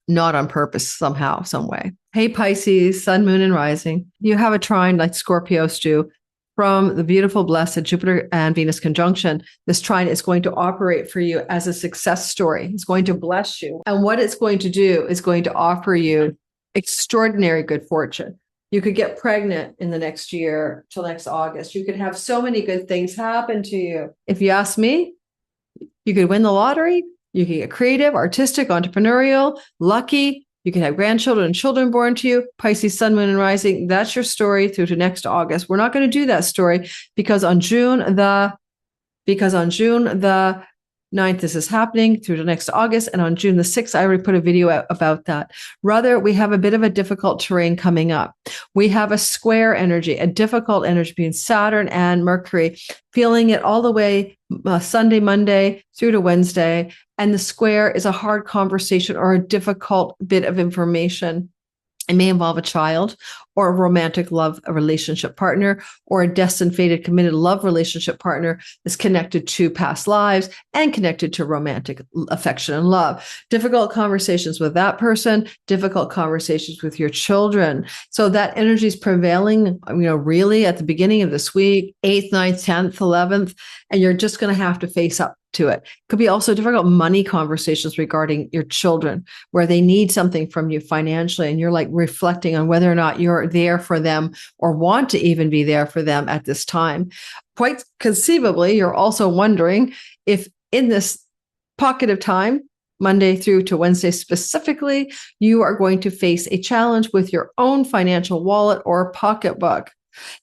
not on purpose somehow, some way. Hey, Pisces, sun, moon, and rising. You have a trine like Scorpios do from the beautiful, blessed Jupiter and Venus conjunction. This trine is going to operate for you as a success story. It's going to bless you. And what it's going to do is going to offer you extraordinary good fortune. You could get pregnant in the next year till next August. You could have so many good things happen to you. If you ask me, you could win the lottery. You can get creative, artistic, entrepreneurial, lucky. You can have grandchildren and children born to you. Pisces, sun, moon, and rising. That's your story through to next August. We're not going to do that story because on June the 9th, this is happening through to next August. And on June the 6th, I already put a video out about that. Rather, we have a bit of a difficult terrain coming up. We have a square energy, a difficult energy between Saturn and Mercury, feeling it all the way Sunday, Monday through to Wednesday. And the square is a hard conversation or a difficult bit of information. It may involve a child or a romantic love, a relationship partner, or a destined, fated, committed love relationship partner that's connected to past lives and connected to romantic affection and love. Difficult conversations with that person, difficult conversations with your children. So that energy is prevailing, really at the beginning of this week, 8th, 9th, 10th, 11th, and you're just going to have to face up to it. Could be also difficult money conversations regarding your children where they need something from you financially and you're like reflecting on whether or not you're there for them or want to even be there for them at this time. Quite conceivably, you're also wondering if in this pocket of time, Monday through to Wednesday specifically, you are going to face a challenge with your own financial wallet or pocketbook.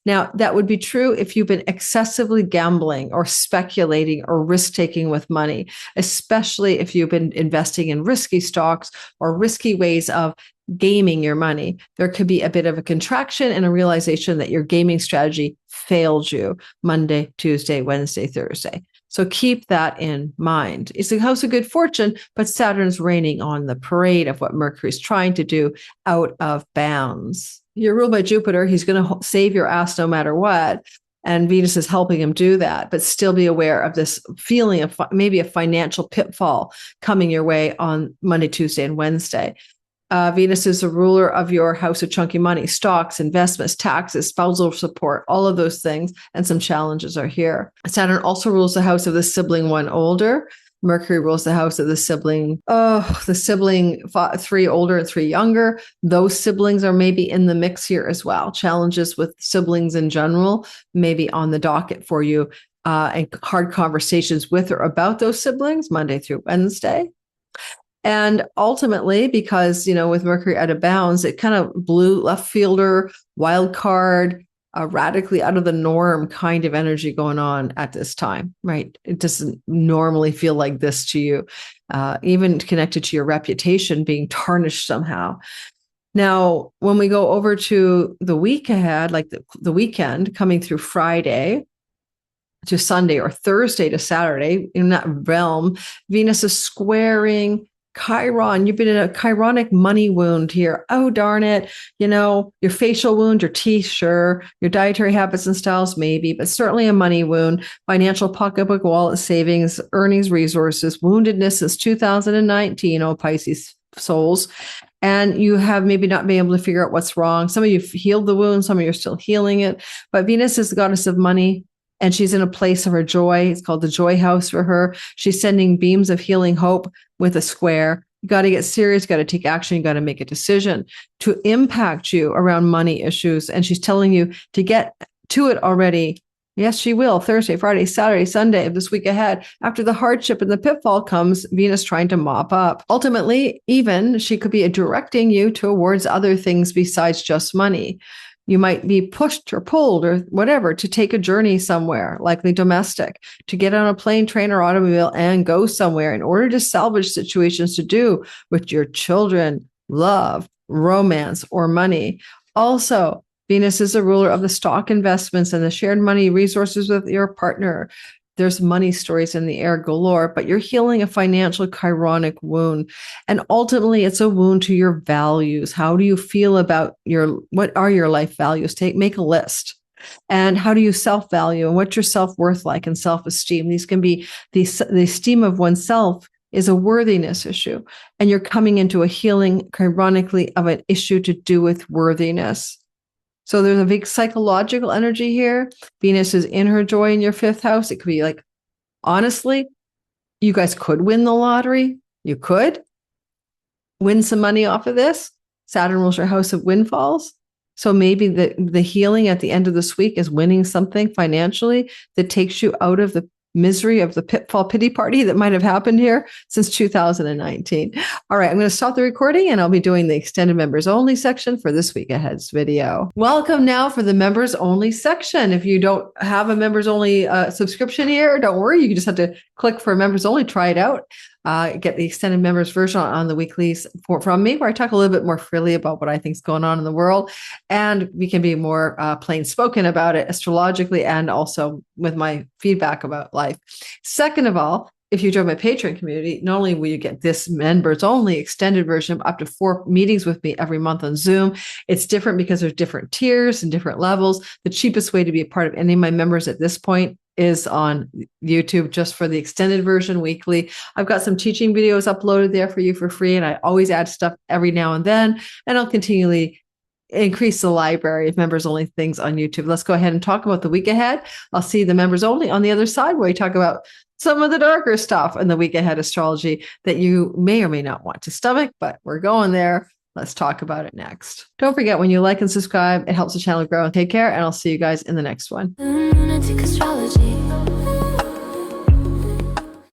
Now, that would be true if you've been excessively gambling or speculating or risk-taking with money, especially if you've been investing in risky stocks or risky ways of gaming your money. There could be a bit of a contraction and a realization that your gaming strategy failed you Monday, Tuesday, Wednesday, Thursday. So keep that in mind. It's a house of good fortune, but Saturn's reigning on the parade of what Mercury's trying to do out of bounds. You're ruled by Jupiter. He's going to save your ass no matter what. And Venus is helping him do that, but still be aware of this feeling of maybe a financial pitfall coming your way on Monday, Tuesday, and Wednesday. Venus is the ruler of your house of chunky money, stocks, investments, taxes, spousal support, all of those things. And some challenges are here. Saturn also rules the house of the sibling one older. Mercury rules the house of the sibling 3 older and 3 younger. Those siblings are maybe in the mix here as well. Challenges with siblings in general, maybe on the docket for you, and hard conversations with or about those siblings Monday through Wednesday. And ultimately, because, with Mercury out of bounds, it kind of blew left fielder, wild card, radically out of the norm kind of energy going on at this time, right? It doesn't normally feel like this to you, even connected to your reputation being tarnished somehow. Now, when we go over to the week ahead, like the weekend coming through Friday to Sunday or Thursday to Saturday, in that realm, Venus is squaring Chiron. You've been in a chironic money wound here. Oh, darn it. Your facial wound, your teeth, sure. Your dietary habits and styles, maybe, but certainly a money wound, financial pocketbook, wallet, savings, earnings, resources, woundedness since 2019, oh, Pisces souls. And you have maybe not been able to figure out what's wrong. Some of you have healed the wound. Some of you are still healing it. But Venus is the goddess of money. And she's in a place of her joy. It's called the joy house for her. She's sending beams of healing hope with a square. You got to get serious, you got to take action, you got to make a decision to impact you around money issues. And she's telling you to get to it already. Yes, she will. Thursday, Friday, Saturday, Sunday of this week ahead. After the hardship and the pitfall comes Venus trying to mop up. Ultimately, even she could be directing you towards other things besides just money. You might be pushed or pulled or whatever to take a journey somewhere, likely domestic, to get on a plane, train, or automobile and go somewhere in order to salvage situations to do with your children, love, romance, or money. Also, Venus is a ruler of the stock investments and the shared money resources with your partner. There's money stories in the air galore, but you're healing a financial chironic wound. And ultimately, it's a wound to your values. How do you feel about what are your life values? Make a list. And how do you self-value, and what's your self-worth like, and self-esteem? These can be the esteem of oneself is a worthiness issue. And you're coming into a healing, chironically, of an issue to do with worthiness. So there's a big psychological energy here. Venus is in her joy in your 5th house. It could be like, honestly, you guys could win the lottery. You could win some money off of this. Saturn rules your house of windfalls. So maybe the healing at the end of this week is winning something financially that takes you out of the misery of the pitfall pity party that might have happened here since 2019. All right, I'm going to stop the recording and I'll be doing the extended members only section for this week ahead's video. Welcome now for the members only section. If you don't have a members only subscription here, don't worry. You just have to click for members only, try it out. Get the extended members version on the weeklies from me, where I talk a little bit more freely about what I think is going on in the world. And we can be more plain spoken about it astrologically and also with my feedback about life. Second of all, if you join my Patreon community, not only will you get this members only extended version of up to 4 meetings with me every month on Zoom, it's different because there's different tiers and different levels. The cheapest way to be a part of any of my members at this point is on YouTube, just for the extended version weekly. I've got some teaching videos uploaded there for you for free, and I always add stuff every now and then, and I'll continually increase the library of members only things on YouTube. Let's go ahead and talk about the week ahead. I'll see the members only on the other side, where we talk about some of the darker stuff in the week ahead astrology that you may or may not want to stomach, but we're going there. Let's talk about it next. Don't forget, when you like and subscribe, it helps the channel grow. Take care, and I'll see you guys in the next one.